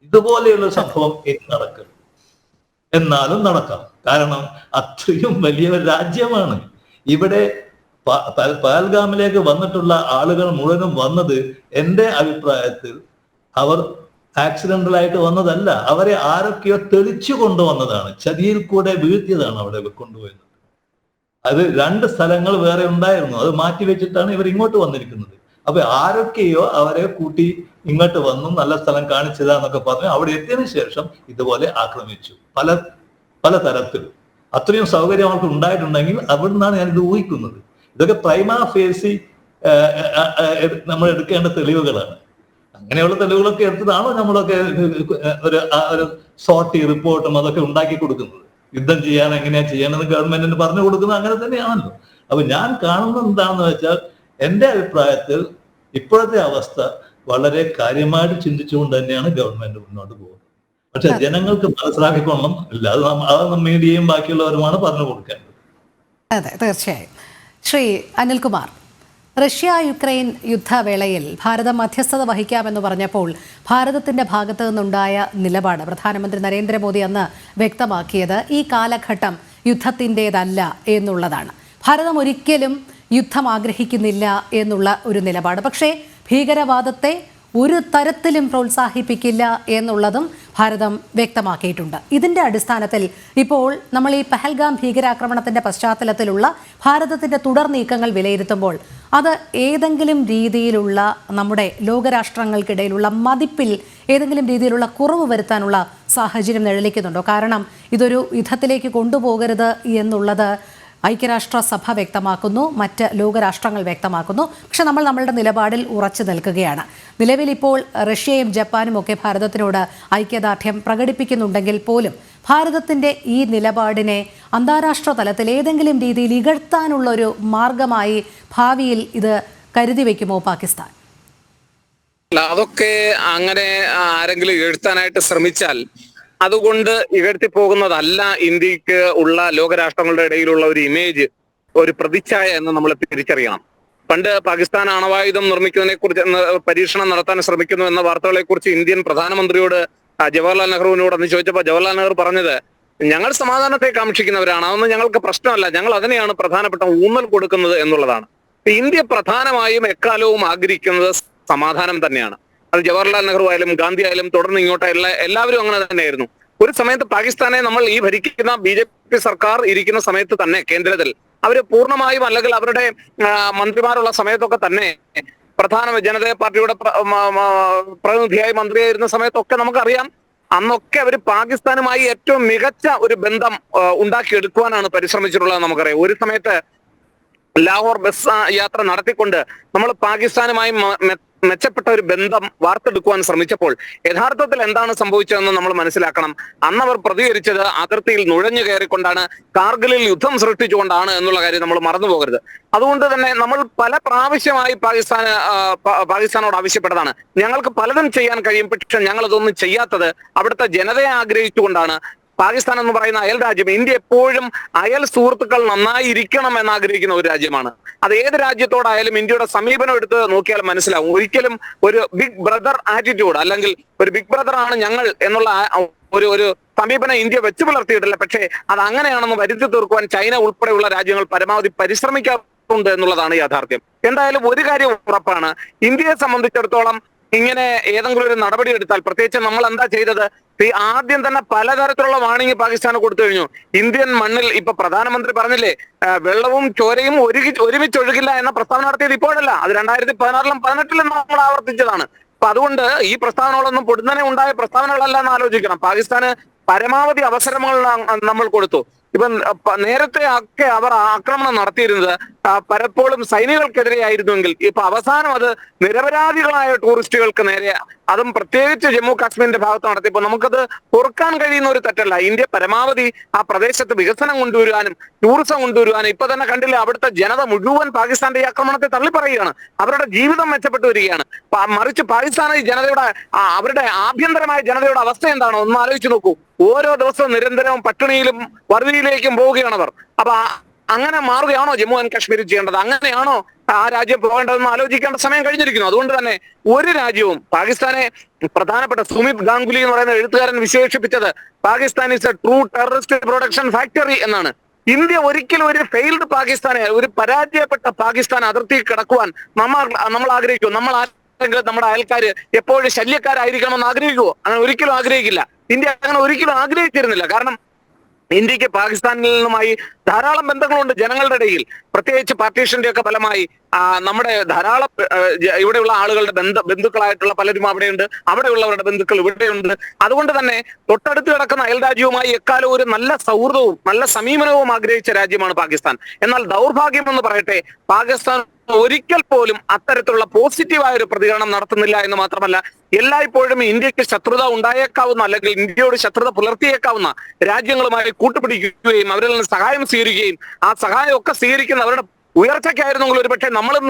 B: ഇതുപോലെയുള്ള സംഭവം ഇനി നടക്കും, എന്നാലും നടക്കാം. കാരണം അത്രയും വലിയ ഒരു രാജ്യമാണ്. ഇവിടെ പഹൽഗാമിലേക്ക് വന്നിട്ടുള്ള ആളുകൾ മുഴുവനും വന്നത് എന്റെ അഭിപ്രായത്തിൽ അവർ ആക്സിഡന്റലായിട്ട് വന്നതല്ല. അവരെ ആരൊക്കെയോ തെളിച്ചു കൊണ്ടുവന്നതാണ്, ചതിയിൽ കൂടെ വീഴ്ത്തിയതാണ് അവിടെ കൊണ്ടുപോയത്. അത് 2 സ്ഥലങ്ങൾ വേറെ ഉണ്ടായിരുന്നു, അത് മാറ്റി വെച്ചിട്ടാണ് ഇവർ ഇങ്ങോട്ട് വന്നിരിക്കുന്നത്. അപ്പൊ ആരൊക്കെയോ അവരെ കൂട്ടി ഇങ്ങോട്ട് വന്നു, നല്ല സ്ഥലം കാണിച്ചതാന്നൊക്കെ പറഞ്ഞു. അവിടെ എത്തിയതിനു ശേഷം ഇതുപോലെ ആക്രമിച്ചു പല തരത്തിൽ. അത്രയും സൗകര്യം അവർക്ക് ഉണ്ടായിട്ടുണ്ടെങ്കിൽ അവിടെ നിന്നാണ് ഞാനിത് ഊഹിക്കുന്നത്. ഇതൊക്കെ പ്രൈമാ ഫേസി നമ്മൾ എടുക്കേണ്ട തെളിവുകളാണ്. അങ്ങനെയുള്ള തെളിവുകളൊക്കെ എടുത്തതാണോ നമ്മളൊക്കെ ഒരു സോർട്ടി റിപ്പോർട്ടും അതൊക്കെ ഉണ്ടാക്കി കൊടുക്കുന്നത്? യുദ്ധം ചെയ്യാൻ എങ്ങനെയാ ചെയ്യണമെന്ന് ഗവൺമെന്റിന് പറഞ്ഞു കൊടുക്കുന്നത് അങ്ങനെ തന്നെയാണല്ലോ. അപ്പൊ ഞാൻ കാണുന്നത് എന്താണെന്ന് വെച്ചാൽ, എന്റെ അഭിപ്രായത്തിൽ ഇപ്പോഴത്തെ അവസ്ഥ വളരെ കാര്യമായിട്ട് ചിന്തിച്ചുകൊണ്ട് തന്നെയാണ് ഗവൺമെന്റ് മുന്നോട്ട് പോകുന്നത്. പക്ഷെ ജനങ്ങൾക്ക് മനസ്സിലാക്കിക്കൊള്ളണം ഇല്ല, അത് മീഡിയയും ബാക്കിയുള്ളവരുമാണ് പറഞ്ഞു കൊടുക്കേണ്ടത്.
A: അതെ, തീർച്ചയായും. ശ്രീ അനിൽകുമാർ, റഷ്യ യുക്രൈൻ യുദ്ധവേളയിൽ ഭാരതം മധ്യസ്ഥത വഹിക്കാമെന്ന് പറഞ്ഞപ്പോൾ ഭാരതത്തിന്റെ ഭാഗത്തു നിന്നുണ്ടായ നിലപാട് പ്രധാനമന്ത്രി നരേന്ദ്രമോദി അന്ന് വ്യക്തമാക്കിയത് ഈ കാലഘട്ടം യുദ്ധത്തിൻ്റെതല്ല എന്നുള്ളതാണ്. ഭാരതം ഒരിക്കലും യുദ്ധം ആഗ്രഹിക്കുന്നില്ല എന്നുള്ള ഒരു നിലപാട്. പക്ഷേ ഭീകരവാദത്തെ ഒരു തരത്തിലും പ്രോത്സാഹിപ്പിക്കില്ല എന്നുള്ളതും ഭാരതം വ്യക്തമാക്കിയിട്ടുണ്ട്. ഇതിന്റെ അടിസ്ഥാനത്തിൽ ഇപ്പോൾ നമ്മൾ ഈ പഹൽഗാം ഭീകരാക്രമണത്തിന്റെ പശ്ചാത്തലത്തിലുള്ള ഭാരതത്തിന്റെ തുടർ നീക്കങ്ങൾ വിലയിരുത്തുമ്പോൾ അത് ഏതെങ്കിലും രീതിയിലുള്ള നമ്മുടെ ലോകരാഷ്ട്രങ്ങൾക്കിടയിലുള്ള മതിപ്പിൽ ഏതെങ്കിലും രീതിയിലുള്ള കുറവ് വരുത്താനുള്ള സാഹചര്യം നിഴലിക്കുന്നുണ്ടോ? കാരണം ഇതൊരു യുദ്ധത്തിലേക്ക് കൊണ്ടുപോകരുത് എന്നുള്ളത് ഐക്യരാഷ്ട്രസഭ വ്യക്തമാക്കുന്നു, മറ്റ് ലോകരാഷ്ട്രങ്ങൾ വ്യക്തമാക്കുന്നു. പക്ഷെ നമ്മൾ നമ്മളുടെ നിലപാടിൽ ഉറച്ചു നിൽക്കുകയാണ്. നിലവിൽ ഇപ്പോൾ റഷ്യയും ജപ്പാനും ഒക്കെ ഭാരതത്തിനോട് ഐക്യദാർഢ്യം പ്രകടിപ്പിക്കുന്നുണ്ടെങ്കിൽ പോലും ഭാരതത്തിൻ്റെ ഈ നിലപാടിനെ അന്താരാഷ്ട്ര തലത്തിൽ ഏതെങ്കിലും രീതിയിൽ ഇകഴ്ത്താനുള്ള ഒരു മാർഗമായി ഭാവിയിൽ ഇത് കരുതി വയ്ക്കുമോ പാകിസ്ഥാൻ?
D: അതൊക്കെ അങ്ങനെ ആരെങ്കിലും എഴുത്താനായിട്ട് ശ്രമിച്ചാൽ അതുകൊണ്ട് ഇകഴ്ത്തി പോകുന്നതല്ല ഇന്ത്യക്ക് ഉള്ള ലോകരാഷ്ട്രങ്ങളുടെ ഇടയിലുള്ള ഒരു ഇമേജ്, ഒരു പ്രതിച്ഛായ എന്ന് നമ്മൾ തിരിച്ചറിയണം. പണ്ട് പാകിസ്ഥാൻ ആണവായുധം നിർമ്മിക്കുന്നതിനെ കുറിച്ച് പരീക്ഷണം നടത്താൻ ശ്രമിക്കുന്നു എന്ന വാർത്തകളെ കുറിച്ച് ഇന്ത്യൻ പ്രധാനമന്ത്രിയോട് ജവഹർലാൽ നെഹ്റുവിനോട് അന്ന് ചോദിച്ചപ്പോൾ ജവഹർലാൽ നെഹ്റു പറഞ്ഞത്, ഞങ്ങൾ സമാധാനത്തെ കാക്ഷിക്കുന്നവരാണ്, അതൊന്നും ഞങ്ങൾക്ക് പ്രശ്നമല്ല, ഞങ്ങൾ അതിനെയാണ് പ്രധാനപ്പെട്ട ഊന്നൽ കൊടുക്കുന്നത് എന്നുള്ളതാണ്. ഇന്ത്യ പ്രധാനമായും എക്കാലവും ആഗ്രഹിക്കുന്നത് സമാധാനം തന്നെയാണ്. അത് ജവഹർലാൽ നെഹ്റു ആയാലും ഗാന്ധി ആയാലും തുടർന്ന് ഇങ്ങോട്ടുള്ള എല്ലാവരും അങ്ങനെ തന്നെയായിരുന്നു. ഒരു സമയത്ത് പാകിസ്ഥാനെ നമ്മൾ ഈ ഭരിക്കുന്ന BJP സർക്കാർ ഇരിക്കുന്ന സമയത്ത് തന്നെ കേന്ദ്രത്തിൽ അവര് പൂർണ്ണമായും അല്ലെങ്കിൽ അവരുടെ മന്ത്രിമാരുള്ള സമയത്തൊക്കെ തന്നെ പ്രധാന ജനതാ പാർട്ടിയുടെ പ്രതിനിധിയായി മന്ത്രിയായിരുന്ന സമയത്തൊക്കെ നമുക്കറിയാം, അന്നൊക്കെ അവർ പാകിസ്ഥാനുമായി ഏറ്റവും മികച്ച ഒരു ബന്ധം ഉണ്ടാക്കിയെടുക്കുവാനാണ് പരിശ്രമിച്ചിട്ടുള്ളത്. നമുക്കറിയാം, ഒരു സമയത്ത് ലാഹോർ ബസ് യാത്ര നടത്തിക്കൊണ്ട് നമ്മൾ പാകിസ്ഥാനുമായി മെച്ചപ്പെട്ട ഒരു ബന്ധം വാർത്തെടുക്കുവാൻ ശ്രമിച്ചപ്പോൾ യഥാർത്ഥത്തിൽ എന്താണ് സംഭവിച്ചതെന്ന് നമ്മൾ മനസ്സിലാക്കണം. അന്നവർ പ്രതികരിച്ചത് അതിർത്തിയിൽ നുഴഞ്ഞു കയറിക്കൊണ്ടാണ്, കാർഗിലിൽ യുദ്ധം സൃഷ്ടിച്ചുകൊണ്ടാണ് എന്നുള്ള കാര്യം നമ്മൾ മറന്നു പോകരുത്. അതുകൊണ്ട് തന്നെ നമ്മൾ പല പ്രാവശ്യമായി പാകിസ്ഥാനോട് ആവശ്യപ്പെട്ടതാണ്, ഞങ്ങൾക്ക് പലതും ചെയ്യാൻ കഴിയും, പക്ഷെ ഞങ്ങൾ അതൊന്നും ചെയ്യാത്തത് അവിടുത്തെ ജനതയെ ആഗ്രഹിച്ചുകൊണ്ടാണ്. പാകിസ്ഥാൻ എന്ന് പറയുന്ന അയൽ രാജ്യം, ഇന്ത്യ എപ്പോഴും അയൽ സുഹൃത്തുക്കൾ നന്നായി ഇരിക്കണം എന്നാഗ്രഹിക്കുന്ന ഒരു രാജ്യമാണ്. അത് ഏത് രാജ്യത്തോടായാലും ഇന്ത്യയുടെ സമീപനം എടുത്ത് നോക്കിയാൽ മനസ്സിലാവും. ഒരിക്കലും ഒരു ബിഗ് ബ്രദർ ആറ്റിറ്റ്യൂഡ് അല്ലെങ്കിൽ ഒരു ബിഗ് ബ്രദർ ആണ് ഞങ്ങൾ എന്നുള്ള ഒരു സമീപനം ഇന്ത്യ വെച്ച് പുലർത്തിയിട്ടില്ല. പക്ഷേ അത് അങ്ങനെയാണെന്ന് വരുത്തി തീർക്കുവാൻ ചൈന ഉൾപ്പെടെയുള്ള രാജ്യങ്ങൾ പരമാവധി പരിശ്രമിക്കാറുണ്ട് എന്നുള്ളതാണ് യാഥാർത്ഥ്യം. എന്തായാലും ഒരു കാര്യം ഉറപ്പാണ്, ഇന്ത്യയെ സംബന്ധിച്ചിടത്തോളം ഇങ്ങനെ ഏതെങ്കിലും ഒരു നടപടി എടുത്താൽ, പ്രത്യേകിച്ച് നമ്മൾ എന്താ ചെയ്തത്, ആദ്യം തന്നെ പലതരത്തിലുള്ള വാണിംഗ് പാകിസ്ഥാന് കൊടുത്തു കഴിഞ്ഞു. ഇന്ത്യൻ മണ്ണിൽ ഇപ്പൊ പ്രധാനമന്ത്രി പറഞ്ഞില്ലേ, വെള്ളവും ചോരയും ഒരുമിച്ച് ഒഴുകില്ല എന്ന പ്രസ്താവന നടത്തിയത് ഇപ്പോഴല്ല, അത് 2016-ലും 2018-ലും നമ്മൾ ആവർത്തിച്ചതാണ്. അപ്പൊ അതുകൊണ്ട് ഈ പ്രസ്താവനകളൊന്നും പൊടുന്നനെ ഉണ്ടായ പ്രസ്താവനകളല്ല എന്ന് ആലോചിക്കണം. പാകിസ്ഥാന് പരമാവധി അവസരങ്ങൾ നമ്മൾ കൊടുത്തു. ഇപ്പം നേരത്തെ ഒക്കെ അവർ ആക്രമണം നടത്തിയിരുന്നത് പലപ്പോഴും സൈനികൾക്കെതിരെ ആയിരുന്നുവെങ്കിൽ ഇപ്പൊ അവസാനം അത് നിരപരാധികളായ ടൂറിസ്റ്റുകൾക്ക് നേരെ, അതും പ്രത്യേകിച്ച് ജമ്മു കാശ്മീരിന്റെ ഭാഗത്ത് നടത്തിയപ്പോൾ നമുക്കത് പൊറുക്കാൻ കഴിയുന്ന ഒരു തെറ്റല്ല. ഇന്ത്യ പരമാവധി ആ പ്രദേശത്ത് വികസനം കൊണ്ടുവരുവാനും ടൂറിസം കൊണ്ടുവരുവാനും ഇപ്പൊ തന്നെ കണ്ടില്ല, അവിടുത്തെ ജനത മുഴുവൻ പാകിസ്ഥാന്റെ ഈ ആക്രമണത്തെ തള്ളിപ്പറയുകയാണ്. അവരുടെ ജീവിതം മെച്ചപ്പെട്ടു വരികയാണ്. മറിച്ച് പാകിസ്ഥാൻ ജനതയുടെ അവരുടെ ആഭ്യന്തരമായ ജനതയുടെ അവസ്ഥ എന്താണോ ഒന്ന് ആലോചിച്ച് നോക്കൂ. ഓരോ ദിവസവും നിരന്തരവും പട്ടിണിയിലും വറുതിയിലേക്കും പോവുകയാണ് അവർ. അപ്പൊ അങ്ങനെ മാറുകയാണോ ജമ്മു ആൻഡ് കാശ്മീർ ചെയ്യേണ്ടത്? അങ്ങനെയാണോ ആ രാജ്യം പോകേണ്ടതെന്ന് ആലോചിക്കേണ്ട സമയം കഴിഞ്ഞിരിക്കുന്നു. അതുകൊണ്ട് തന്നെ ഒരു രാജ്യവും പാകിസ്ഥാനെ, പ്രധാനപ്പെട്ട സുമിത് ഗാംഗുലി എന്ന് പറയുന്ന എഴുത്തുകാരൻ വിശേഷിപ്പിച്ചത് Pakistan is A true terrorist production factory എന്നാണ്. ഇന്ത്യ ഒരിക്കലും ഒരു ഫെയിൽഡ് പാകിസ്ഥാനെ, ഒരു പരാജയപ്പെട്ട പാകിസ്ഥാൻ അതിർത്തി കിടക്കുവാൻ നമ്മൾ ആഗ്രഹിക്കും. നമ്മുടെ അയൽക്കാര് എപ്പോഴും ശല്യക്കാരായിരിക്കണമെന്ന് ആഗ്രഹിക്കുമോ? അങ്ങനെ ഒരിക്കലും ആഗ്രഹിക്കില്ല. ഇന്ത്യ അങ്ങനെ ഒരിക്കലും ആഗ്രഹിച്ചിരുന്നില്ല. കാരണം ഇന്ത്യക്ക് പാകിസ്ഥാനിൽ നിന്നുമായി ധാരാളം ബന്ധങ്ങളുണ്ട് ജനങ്ങളുടെ ഇടയിൽ. പ്രത്യേകിച്ച് പാർട്ടീഷന്റെ ഒക്കെ ഫലമായി നമ്മുടെ ധാരാളം ഇവിടെയുള്ള ആളുകളുടെ ബന്ധുക്കളായിട്ടുള്ള പലരും അവിടെയുണ്ട്, അവിടെയുള്ളവരുടെ ബന്ധുക്കൾ ഇവിടെയുണ്ട്. അതുകൊണ്ട് തന്നെ തൊട്ടടുത്ത് കിടക്കുന്ന അയൽ രാജ്യവുമായി എക്കാലവും ഒരു നല്ല സൗഹൃദവും നല്ല സമീപനവും ആഗ്രഹിച്ച രാജ്യമാണ് പാകിസ്ഥാൻ. എന്നാൽ ദൗർഭാഗ്യം എന്ന് പറയട്ടെ, പാകിസ്ഥാൻ ഒരിക്കൽ പോലും അത്തരത്തിലുള്ള പോസിറ്റീവായ ഒരു പ്രതികരണം നടത്തുന്നില്ല എന്ന് മാത്രമല്ല, എല്ലായ്പ്പോഴും ഇന്ത്യക്ക് ശത്രുത ഉണ്ടായേക്കാവുന്ന അല്ലെങ്കിൽ ഇന്ത്യയോട് ശത്രുത പുലർത്തിയേക്കാവുന്ന രാജ്യങ്ങളുമായി കൂട്ടുപിടിക്കുകയും അവരിൽ നിന്ന് സഹായം സ്വീകരിക്കുകയും ആ സഹായം ഒക്കെ സ്വീകരിക്കുന്ന അവരുടെ ഉയർച്ചയ്ക്കായിരുന്നെങ്കിൽ ഒരുപക്ഷെ നമ്മളും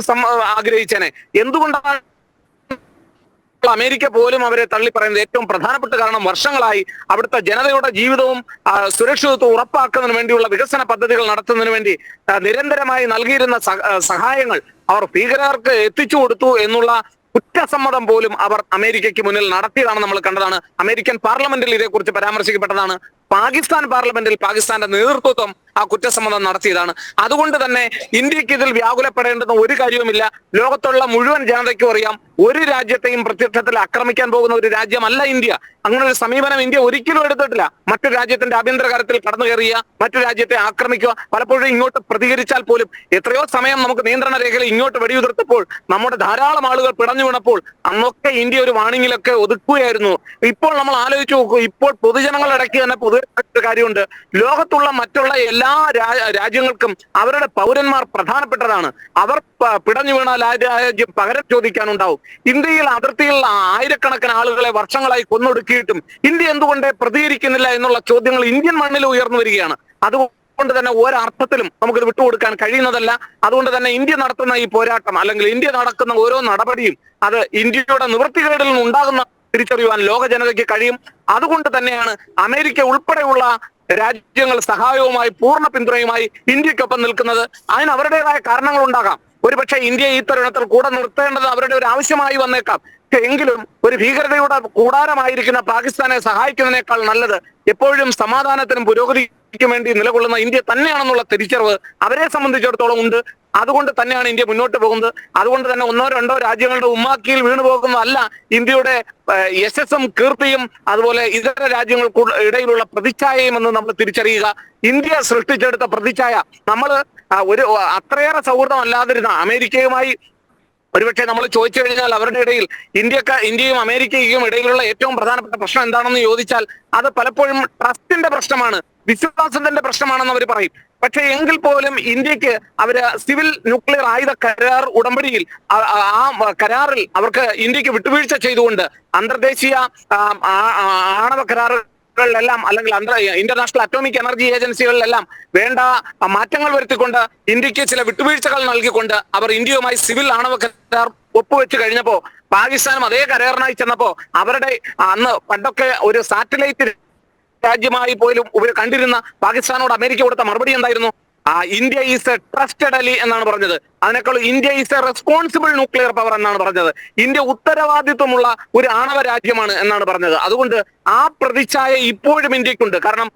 D: ആഗ്രഹിച്ചേനെ. എന്തുകൊണ്ടാണ് അമേരിക്ക പോലും അവരെ തള്ളി പറയുന്നത്? ഏറ്റവും പ്രധാനപ്പെട്ട കാരണം വർഷങ്ങളായി അവിടുത്തെ ജനതയുടെ ജീവിതവും സുരക്ഷിതത്വം ഉറപ്പാക്കുന്നതിന് വേണ്ടിയുള്ള വികസന പദ്ധതികൾ നടത്തുന്നതിന് വേണ്ടി നിരന്തരമായി നൽകിയിരുന്ന സഹായങ്ങൾ അവർ ഭീകരർക്ക് എത്തിച്ചു കൊടുത്തു എന്നുള്ള കുറ്റസമ്മതം പോലും അവർ അമേരിക്കയ്ക്ക് മുന്നിൽ നടത്തിയതാണ് നമ്മൾ കണ്ടതാണ്. അമേരിക്കൻ പാർലമെന്റിൽ ഇതേക്കുറിച്ച് പരാമർശിക്കപ്പെട്ടതാണ്. പാകിസ്ഥാൻ പാർലമെന്റിൽ പാകിസ്ഥാന്റെ നേതൃത്വം ആ കുറ്റസമ്മതം നടത്തിയതാണ്. അതുകൊണ്ട് തന്നെ ഇന്ത്യക്ക് ഇതിൽ വ്യാകുലപ്പെടേണ്ടുന്ന ഒരു കാര്യവുമില്ല. ലോകത്തുള്ള മുഴുവൻ ജനതയ്ക്കും അറിയാം, ഒരു രാജ്യത്തെയും പ്രത്യക്ഷത്തിൽ ആക്രമിക്കാൻ പോകുന്ന ഒരു രാജ്യമല്ല ഇന്ത്യ. അങ്ങനെ ഒരു സമീപനം ഇന്ത്യ ഒരിക്കലും എടുത്തിട്ടില്ല. മറ്റു രാജ്യത്തിന്റെ ആഭ്യന്തര കാര്യത്തിൽ കടന്നു കയറിയ, മറ്റു രാജ്യത്തെ ആക്രമിക്കുക, പലപ്പോഴും ഇങ്ങോട്ട് പ്രതികരിച്ചാൽ പോലും എത്രയോ സമയം നമുക്ക് നിയന്ത്രണ രേഖയിൽ ഇങ്ങോട്ട് വെടിയുതിർത്തപ്പോൾ നമ്മുടെ ധാരാളം ആളുകൾ പിടഞ്ഞു വീണപ്പോൾ അന്നൊക്കെ ഇന്ത്യ ഒരു വാണിങ്ങിലൊക്കെ ഒതുക്കുകയായിരുന്നു. ഇപ്പോൾ നമ്മൾ ആലോചിച്ച് നോക്കൂ, ഇപ്പോൾ പൊതുജനങ്ങളുടെ ഇടയ്ക്ക് തന്നെ പൊതുവെ കാര്യമുണ്ട്. ലോകത്തുള്ള മറ്റുള്ള എല്ലാ രാജ്യങ്ങൾക്കും അവരുടെ പൗരന്മാർ പ്രധാനപ്പെട്ടതാണ്. അവർ പിടഞ്ഞു വീണാൽ ആ രാജ്യം പകരം ചോദിക്കാനുണ്ടാവും. ഇന്ത്യയിൽ അതിർത്തിയിൽ ആയിരക്കണക്കിന് ആളുകളെ വർഷങ്ങളായി കൊന്നൊടുക്കിയിട്ടും ഇന്ത്യ എന്തുകൊണ്ട് പ്രതികരിക്കുന്നില്ല എന്നുള്ള ചോദ്യങ്ങൾ ഇന്ത്യൻ മണ്ണിൽ ഉയർന്നു വരികയാണ്. അതുകൊണ്ട് തന്നെ ഒരർത്ഥത്തിലും നമുക്കിത് വിട്ടുകൊടുക്കാൻ കഴിയുന്നതല്ല. അതുകൊണ്ട് തന്നെ ഇന്ത്യ നടത്തുന്ന ഈ പോരാട്ടം, അല്ലെങ്കിൽ ഇന്ത്യ നടക്കുന്ന ഓരോ നടപടിയും അത് ഇന്ത്യയുടെ നിവൃത്തികേടിൽ നിന്ന് ഉണ്ടാകുന്ന തിരിച്ചറിയുവാൻ ലോക ജനതയ്ക്ക് കഴിയും. അതുകൊണ്ട് തന്നെയാണ് അമേരിക്ക ഉൾപ്പെടെയുള്ള രാജ്യങ്ങൾ സഹായവുമായി പൂർണ്ണ പിന്തുണയുമായി ഇന്ത്യക്കൊപ്പം നിൽക്കുന്നത്. അതിന് അവരുടേതായ കാരണങ്ങൾ ഉണ്ടാകാം. ഒരുപക്ഷെ ഇന്ത്യ ഈ തരുണത്തിൽ കൂടെ നിർത്തേണ്ടത് അവരുടെ ഒരു ആവശ്യമായി വന്നേക്കാം. എങ്കിലും ഒരു ഭീകരതയുടെ കൂടാരമായിരിക്കുന്ന പാകിസ്ഥാനെ സഹായിക്കുന്നതിനേക്കാൾ നല്ലത് എപ്പോഴും സമാധാനത്തിനും പുരോഗതിക്കും വേണ്ടി നിലകൊള്ളുന്ന ഇന്ത്യ തന്നെയാണെന്നുള്ള തിരിച്ചറിവ് അവരെ സംബന്ധിച്ചിടത്തോളം ഉണ്ട്. അതുകൊണ്ട് തന്നെയാണ് ഇന്ത്യ മുന്നോട്ട് പോകുന്നത്. അതുകൊണ്ട് തന്നെ ഒന്നോ രണ്ടോ രാജ്യങ്ങളുടെ ഉമ്മാക്കിയിൽ വീണു പോകുന്നതല്ല ഇന്ത്യയുടെ യശസ്സും കീർത്തിയും അതുപോലെ ഇതര രാജ്യങ്ങൾക്ക് ഇടയിലുള്ള പ്രതിച്ഛായയും എന്ന് നമ്മൾ തിരിച്ചറിയുക. ഇന്ത്യ സൃഷ്ടിച്ചെടുത്ത പ്രതിച്ഛായ നമ്മൾ ഒരു അത്രയേറെ സൗഹൃദമല്ലാതിരുന്ന അമേരിക്കയുമായി ഒരുപക്ഷെ നമ്മൾ ചോദിച്ചു കഴിഞ്ഞാൽ അവരുടെ ഇടയിൽ ഇന്ത്യയും അമേരിക്കയ്ക്കും ഇടയിലുള്ള ഏറ്റവും പ്രധാനപ്പെട്ട പ്രശ്നം എന്താണെന്ന് ചോദിച്ചാൽ അത് പലപ്പോഴും ട്രസ്റ്റിന്റെ പ്രശ്നമാണ്, വിശ്വാസത്തിന്റെ പ്രശ്നമാണെന്ന് അവർ പറയും. പക്ഷെ എങ്കിൽ പോലും ഇന്ത്യക്ക് അവര് സിവിൽ ന്യൂക്ലിയർ ആയുധ കരാർ ഉടമ്പടിയിൽ ആ കരാറിൽ അവർക്ക് ഇന്ത്യക്ക് വിട്ടുവീഴ്ച ചെയ്തുകൊണ്ട് അന്തർദേശീയ ആണവ കരാറുകളിലെല്ലാം അല്ലെങ്കിൽ ഇന്റർനാഷണൽ അറ്റോമിക് എനർജി ഏജൻസികളിലെല്ലാം വേണ്ട മാറ്റങ്ങൾ വരുത്തിക്കൊണ്ട് ഇന്ത്യക്ക് ചില വിട്ടുവീഴ്ചകൾ നൽകിക്കൊണ്ട് അവർ ഇന്ത്യയുമായി സിവിൽ ആണവ കരാർ ഒപ്പുവെച്ച് കഴിഞ്ഞപ്പോ പാകിസ്ഥാനും അതേ കരാറിനായി ചെന്നപ്പോ അവരുടെ അന്ന് പണ്ടൊക്കെ ഒരു സാറ്റലൈറ്റ് രാജ്യമായി പോലും കണ്ടിരുന്ന പാകിസ്ഥാനോട് അമേരിക്ക കൊടുത്ത മറുപടി എന്തായിരുന്നു? India is A trusted Ali എന്നാണ് പറഞ്ഞത്. അതിനേക്കാൾ India is A responsible nuclear power എന്നാണ് പറഞ്ഞത്. ഇന്ത്യ ഉത്തരവാദിത്വമുള്ള ഒരു ആണവ രാജ്യമാണ് എന്നാണ് പറഞ്ഞത്. അതുകൊണ്ട് ആ പ്രതിച്ഛായ ഇപ്പോഴും ഇന്ത്യക്കുണ്ട്. കാരണം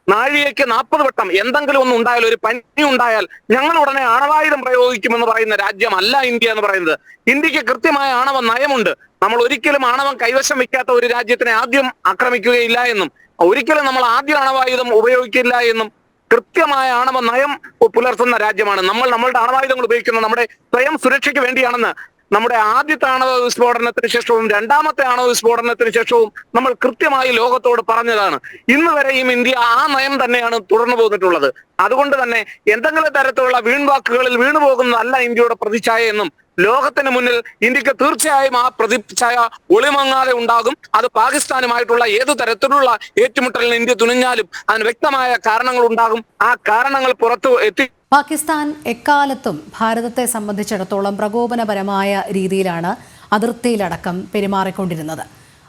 D: നാഴികയ്ക്ക് 40 വട്ടം എന്തെങ്കിലും ഒന്നും ഉണ്ടായാൽ, ഒരു പനി ഉണ്ടായാൽ ഞങ്ങൾ ഉടനെ ആണവായുധം പ്രയോഗിക്കുമെന്ന് പറയുന്ന രാജ്യമല്ല ഇന്ത്യ എന്ന് പറയുന്നത്. ഇന്ത്യക്ക് കൃത്യമായ ആണവ നയമുണ്ട്. നമ്മൾ ഒരിക്കലും ആണവം കൈവശം വെക്കാത്ത ഒരു രാജ്യത്തിനെ ആദ്യം ആക്രമിക്കുകയില്ല എന്നും ഒരിക്കലും നമ്മൾ ആദ്യം ആണവായുധം ഉപയോഗിക്കില്ല എന്നും കൃത്യമായ ആണവ നയം പുലർത്തുന്ന രാജ്യമാണ് നമ്മൾ. നമ്മളുടെ ആണവായുധങ്ങൾ ഉപയോഗിക്കുന്നത് നമ്മുടെ സ്വയം സുരക്ഷയ്ക്ക് വേണ്ടിയാണെന്ന് നമ്മുടെ ആദ്യത്തെ ആണവ വിസ്ഫോടനത്തിന് ശേഷവും രണ്ടാമത്തെ ആണവ വിസ്ഫോടനത്തിന് ശേഷവും നമ്മൾ കൃത്യമായി ലോകത്തോട് പറഞ്ഞതാണ്. ഇന്ന് വരെയും ഇന്ത്യ ആ നയം തന്നെയാണ് തുടർന്നു പോന്നിട്ടുള്ളത്. അതുകൊണ്ട് തന്നെ എന്തെങ്കിലും തരത്തിലുള്ള വീൺവാക്കുകളിൽ വീണുപോകുന്നതല്ല ഇന്ത്യയുടെ പ്രതിച്ഛായ എന്നും ലോകത്തിന് മുന്നിൽ ഇന്ത്യക്ക് തീർച്ചയായും ആ പ്രതിച്ഛായ ഒളിമങ്ങാതെ ഉണ്ടാകും. അത് പാകിസ്ഥാനുമായിട്ടുള്ള ഏതു തരത്തിലുള്ള ഏറ്റുമുട്ടലിന് ഇന്ത്യ തുനിഞ്ഞാലും അതിന് വ്യക്തമായ കാരണങ്ങൾ ഉണ്ടാകും. ആ കാരണങ്ങൾ പുറത്തു എത്തി.
A: പാകിസ്ഥാൻ എക്കാലത്തും ഭാരതത്തെ സംബന്ധിച്ചിടത്തോളം പ്രകോപനപരമായ രീതിയിലാണ് അതിർത്തിയിലടക്കം പെരുമാറിക്കൊണ്ടിരുന്നത്.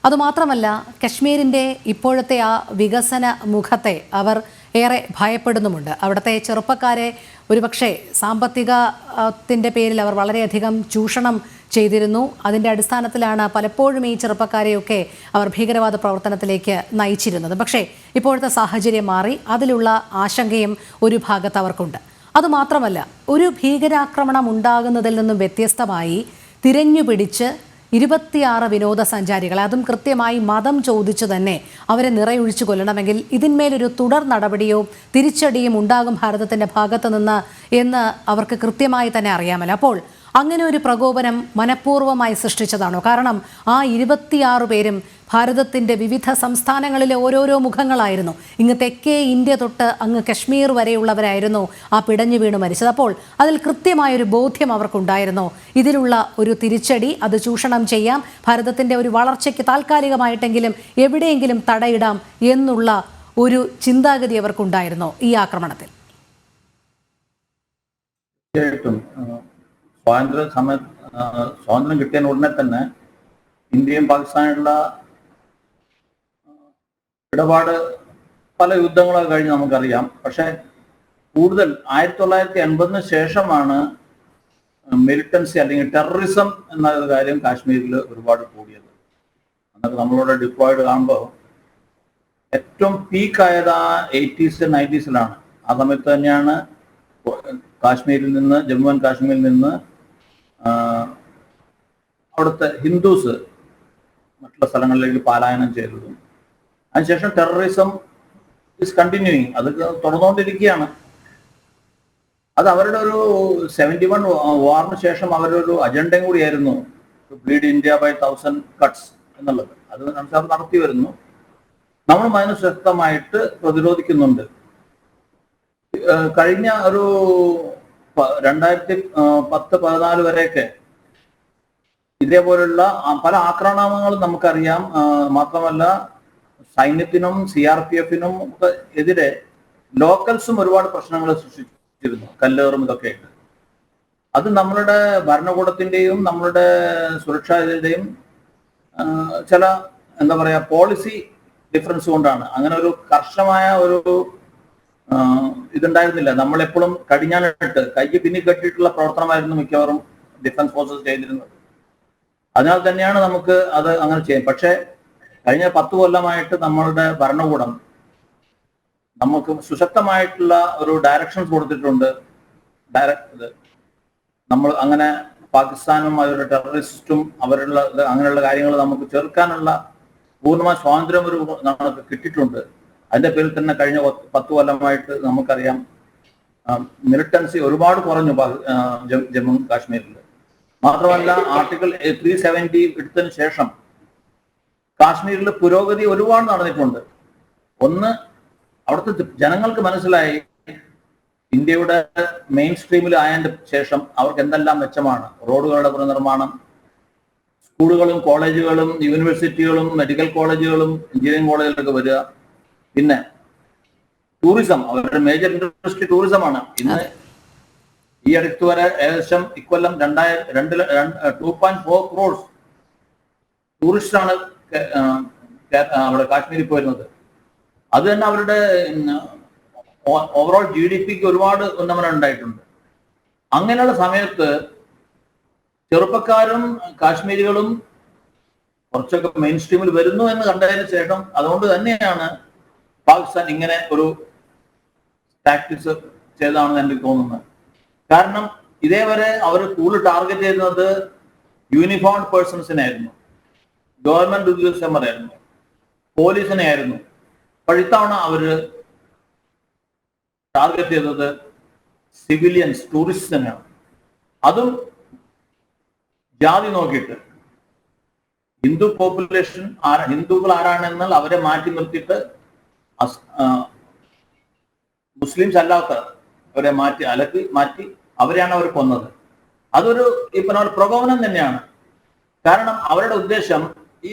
A: അതുമാത്രമല്ല, കശ്മീരിൻ്റെ ഇപ്പോഴത്തെ ആ വികസന മുഖത്തെ അവർ ഏറെ ഭയപ്പെടുന്നുമുണ്ട്. അവിടുത്തെ ചെറുപ്പക്കാരെ ഒരുപക്ഷെ സാമ്പത്തികത്തിൻ്റെ പേരിൽ അവർ വളരെയധികം ചൂഷണം ചെയ്തിരുന്നു. അതിൻ്റെ അടിസ്ഥാനത്തിലാണ് പലപ്പോഴും ഈ ചെറുപ്പക്കാരെയൊക്കെ അവർ ഭീകരവാദ പ്രവർത്തനത്തിലേക്ക് നയിച്ചിരുന്നത്. പക്ഷേ ഇപ്പോഴത്തെ സാഹചര്യം മാറി. അതിലുള്ള ആശങ്കയും ഒരു ഭാഗത്ത് അവർക്കുണ്ട്. അതുമാത്രമല്ല, ഒരു ഭീകരാക്രമണം ഉണ്ടാകുന്നതിൽ നിന്നും വ്യത്യസ്തമായി തിരഞ്ഞുപിടിച്ച് 26 വിനോദസഞ്ചാരികളെ, അതും കൃത്യമായി മതം ചോദിച്ചു തന്നെ അവരെ നിറയൊഴിച്ചു കൊല്ലണമെങ്കിൽ ഇതിന്മേലൊരു തുടർ നടപടിയോ തിരിച്ചടിയും ഉണ്ടാകും ഭാരതത്തിൻ്റെ ഭാഗത്തു നിന്ന് എന്ന് അവർക്ക് കൃത്യമായി തന്നെ അറിയാമല്ലോ. അപ്പോൾ അങ്ങനെ ഒരു പ്രകോപനം മനഃപൂർവ്വമായി സൃഷ്ടിച്ചതാണോ? കാരണം ആ 26 പേരും ഭാരതത്തിൻ്റെ വിവിധ സംസ്ഥാനങ്ങളിലെ ഓരോരോ മുഖങ്ങളായിരുന്നു. ഇങ്ങ് തെക്കേ ഇന്ത്യ തൊട്ട് അങ്ങ് കശ്മീർ വരെയുള്ളവരായിരുന്നു ആ പിടഞ്ഞു വീണ് മരിച്ചത്. അപ്പോൾ അതിൽ കൃത്യമായൊരു ബോധ്യം അവർക്കുണ്ടായിരുന്നോ? ഇതിലുള്ള ഒരു തിരിച്ചടി, അത് ചൂഷണം ചെയ്യാം, ഭാരതത്തിൻ്റെ ഒരു വളർച്ചയ്ക്ക് താൽക്കാലികമായിട്ടെങ്കിലും എവിടെയെങ്കിലും തടയിടാം എന്നുള്ള ഒരു ചിന്താഗതി അവർക്കുണ്ടായിരുന്നോ ഈ ആക്രമണത്തിൽ?
C: സ്വാതന്ത്ര്യം കിട്ടിയ ഉടനെ തന്നെ ഇന്ത്യയും പാകിസ്ഥാനുള്ള ഇടപാട് പല യുദ്ധങ്ങളൊക്കെ കഴിഞ്ഞ് നമുക്കറിയാം. പക്ഷെ കൂടുതൽ 1980 ശേഷമാണ് മിലിറ്റൻസി അല്ലെങ്കിൽ ടെററിസം എന്ന ഒരു കാര്യം കാശ്മീരിൽ ഒരുപാട് കൂടിയത്. അന്നൊക്കെ നമ്മളോട് ഡിപ്ലോയിഡ് കാണുമ്പോൾ ഏറ്റവും പീക്കായത് ആ 80s 90s ആ സമയത്ത് തന്നെയാണ് കാശ്മീരിൽ നിന്ന്, ജമ്മു ആൻഡ് കാശ്മീരിൽ നിന്ന് അവിടുത്തെ ഹിന്ദുസ് മറ്റുള്ള സ്ഥലങ്ങളിലേക്ക് പലായനം ചെയ്തതും. അതിനുശേഷം ടെററിസം ഇസ് കണ്ടിന്യൂയിങ്, അത് തുടർന്നുകൊണ്ടിരിക്കുകയാണ്. അത് അവരുടെ ഒരു 71 വാറിന് ശേഷം അവരുടെ ഒരു അജണ്ടയും കൂടിയായിരുന്നു, to bleed India by 1000 cuts എന്നുള്ളത്. അത് അവർ നടത്തി വരുന്നു. നമ്മളും അതിന് ശക്തമായിട്ട് പ്രതിരോധിക്കുന്നുണ്ട്. കഴിഞ്ഞ ഒരു 2010-14 വരെയൊക്കെ ഇതേപോലുള്ള പല ആക്രമണങ്ങളും നമുക്കറിയാം. മാത്രമല്ല സൈന്യത്തിനും CRPF-നും ഒക്കെ എതിരെ ലോക്കൽസും ഒരുപാട് പ്രശ്നങ്ങൾ സൃഷ്ടിച്ചിരുന്നു, കല്ലേറും ഇതൊക്കെ ആയിട്ട്. അത് നമ്മളുടെ ഭരണകൂടത്തിന്റെയും നമ്മളുടെ സുരക്ഷായുടെയും ചില എന്താ പറയാ പോളിസി ഡിഫറൻസ് കൊണ്ടാണ്. അങ്ങനെ ഒരു കർശനമായ ഒരു ഇതുണ്ടായിരുന്നില്ല. നമ്മളെപ്പോഴും കടിഞ്ഞാണിട്ട് കൈക്ക് പിന്നി കെട്ടിയിട്ടുള്ള പ്രവർത്തനമായിരുന്നു മിക്കവാറും ഡിഫൻസ് ഫോഴ്സസ് ചെയ്തിരുന്നത്. അതിനാൽ തന്നെയാണ് നമുക്ക് അത് അങ്ങനെ ചെയ്യാം. പക്ഷേ കഴിഞ്ഞ 10 കൊല്ലമായിട്ട് നമ്മളുടെ ഭരണകൂടം നമുക്ക് സുശക്തമായിട്ടുള്ള ഒരു ഡയറക്ഷൻസ് കൊടുത്തിട്ടുണ്ട്. നമ്മൾ അങ്ങനെ പാകിസ്ഥാനും അവരുടെ ടെററിസ്റ്റും അവരുടെ അങ്ങനെയുള്ള കാര്യങ്ങൾ നമുക്ക് ചെറുക്കാനുള്ള പൂർണ്ണമായ സ്വാതന്ത്ര്യം ഒരു നമുക്ക് കിട്ടിയിട്ടുണ്ട്. അതിന്റെ പേരിൽ തന്നെ കഴിഞ്ഞ 10 കൊല്ലമായിട്ട് നമുക്കറിയാം മിലിറ്റൻസി ഒരുപാട് കുറഞ്ഞു ജമ്മു കാശ്മീരിൽ. മാത്രമല്ല ആർട്ടിക്കിൾ 370 എടുത്തതിന് ശേഷം കാശ്മീരിൽ പുരോഗതി ഒരുപാട് നടന്നിട്ടുണ്ട്. ഒന്ന്, അവിടുത്തെ ജനങ്ങൾക്ക് മനസ്സിലായി ഇന്ത്യയുടെ മെയിൻ സ്ട്രീമിൽ ആയതിന്റെ ശേഷം അവർക്ക് എന്തെല്ലാം മെച്ചമാണ്. റോഡുകളുടെ പുനർനിർമ്മാണം, സ്കൂളുകളും കോളേജുകളും യൂണിവേഴ്സിറ്റികളും മെഡിക്കൽ കോളേജുകളും എഞ്ചിനീയറിംഗ് കോളേജുകളൊക്കെ വരിക. പിന്നെ ടൂറിസം, അവരുടെ മേജർ ഇൻഡസ്ട്രി ടൂറിസമാണ്. ഇന്ന് ഈ അടുത്ത് വരെ ഏകദേശം ഇക്കൊല്ലം 2.4 crores ടൂറിസ്റ്റാണ് അവിടെ കാശ്മീരിൽ പോയിരുന്നത്. അത് തന്നെ അവരുടെ ഓവറോൾ GDP-ക്ക് ഒരുപാട് ഉന്നമനം ഉണ്ടായിട്ടുണ്ട്. അങ്ങനെയുള്ള സമയത്ത് ചെറുപ്പക്കാരും കാശ്മീരികളും കുറച്ചൊക്കെ മെയിൻ സ്ട്രീമിൽ വരുന്നു എന്ന് കണ്ടതിന് ശേഷം അതുകൊണ്ട് തന്നെയാണ് പാകിസ്ഥാൻ ഇങ്ങനെ ഒരു ടാക്ടിക്സ് ചെയ്തതാണെന്ന് എനിക്ക് തോന്നുന്നത്. കാരണം ഇതേവരെ അവർ കൂടുതൽ ടാർഗറ്റ് ചെയ്യുന്നത് യൂണിഫോംഡ് പേഴ്സൺസിനായിരുന്നു, ഗവൺമെന്റ് ഉദ്യോഗസ്ഥന്മാരായിരുന്നു, പോലീസിനെ ആയിരുന്നു. പക്ഷെ ഇത്തവണ അവര് ടാർഗറ്റ് ചെയ്തത് സിവിലിയൻസ്, ടൂറിസ്റ്റിനെയാണ്. അതും ജാതി നോക്കിയിട്ട് ഹിന്ദു പോപ്പുലേഷൻ ഹിന്ദുക്കൾ ആരാണെന്നാൽ അവരെ മാറ്റി നിർത്തിയിട്ട് മുസ്ലിംസ് അല്ലാത്ത അവരെ മാറ്റി അവരെയാണ് അവർ കൊന്നത്. അതൊരു ഇപ്പൊ പ്രകോപനം തന്നെയാണ്. കാരണം അവരുടെ ഉദ്ദേശം ഈ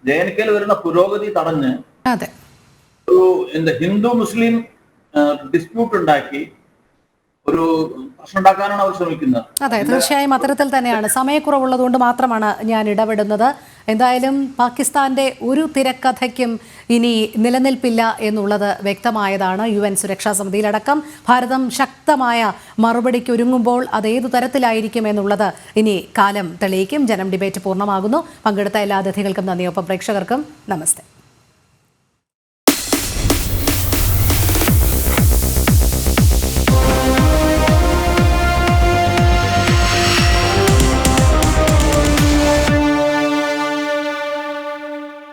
C: ജെ.എൻ.കെയിൽ വരുന്ന പുരോഗതി തടഞ്ഞ് ഒരു ഹിന്ദു മുസ്ലിം ഡിസ്പ്യൂട്ട് ഉണ്ടാക്കി ഒരു പ്രശ്നം ഉണ്ടാക്കാനാണ് അവർ ശ്രമിക്കുന്നത്.
A: അതെ, തീർച്ചയായും അത്തരത്തിൽ തന്നെയാണ്. സമയക്കുറവുള്ളതുകൊണ്ട് മാത്രമാണ് ഞാൻ ഇടപെടുന്നത്. എന്തായാലും പാകിസ്ഥാന്റെ ഒരു തിരക്കഥയ്ക്കും ഇനി നിലനിൽപ്പില്ല എന്നുള്ളത് വ്യക്തമായതാണ്. UN സുരക്ഷാ സമിതിയിലടക്കം ഭാരതം ശക്തമായ മറുപടിക്ക് ഒരുങ്ങുമ്പോൾ അത് ഏതു തരത്തിലായിരിക്കും എന്നുള്ളത് ഇനി കാലം തെളിയിക്കും. ജനം ഡിബേറ്റ് പൂർണ്ണമാകുന്നു. പങ്കെടുത്ത എല്ലാ അതിഥികൾക്കും നന്ദി. ഒപ്പം പ്രേക്ഷകർക്കും നമസ്തേ.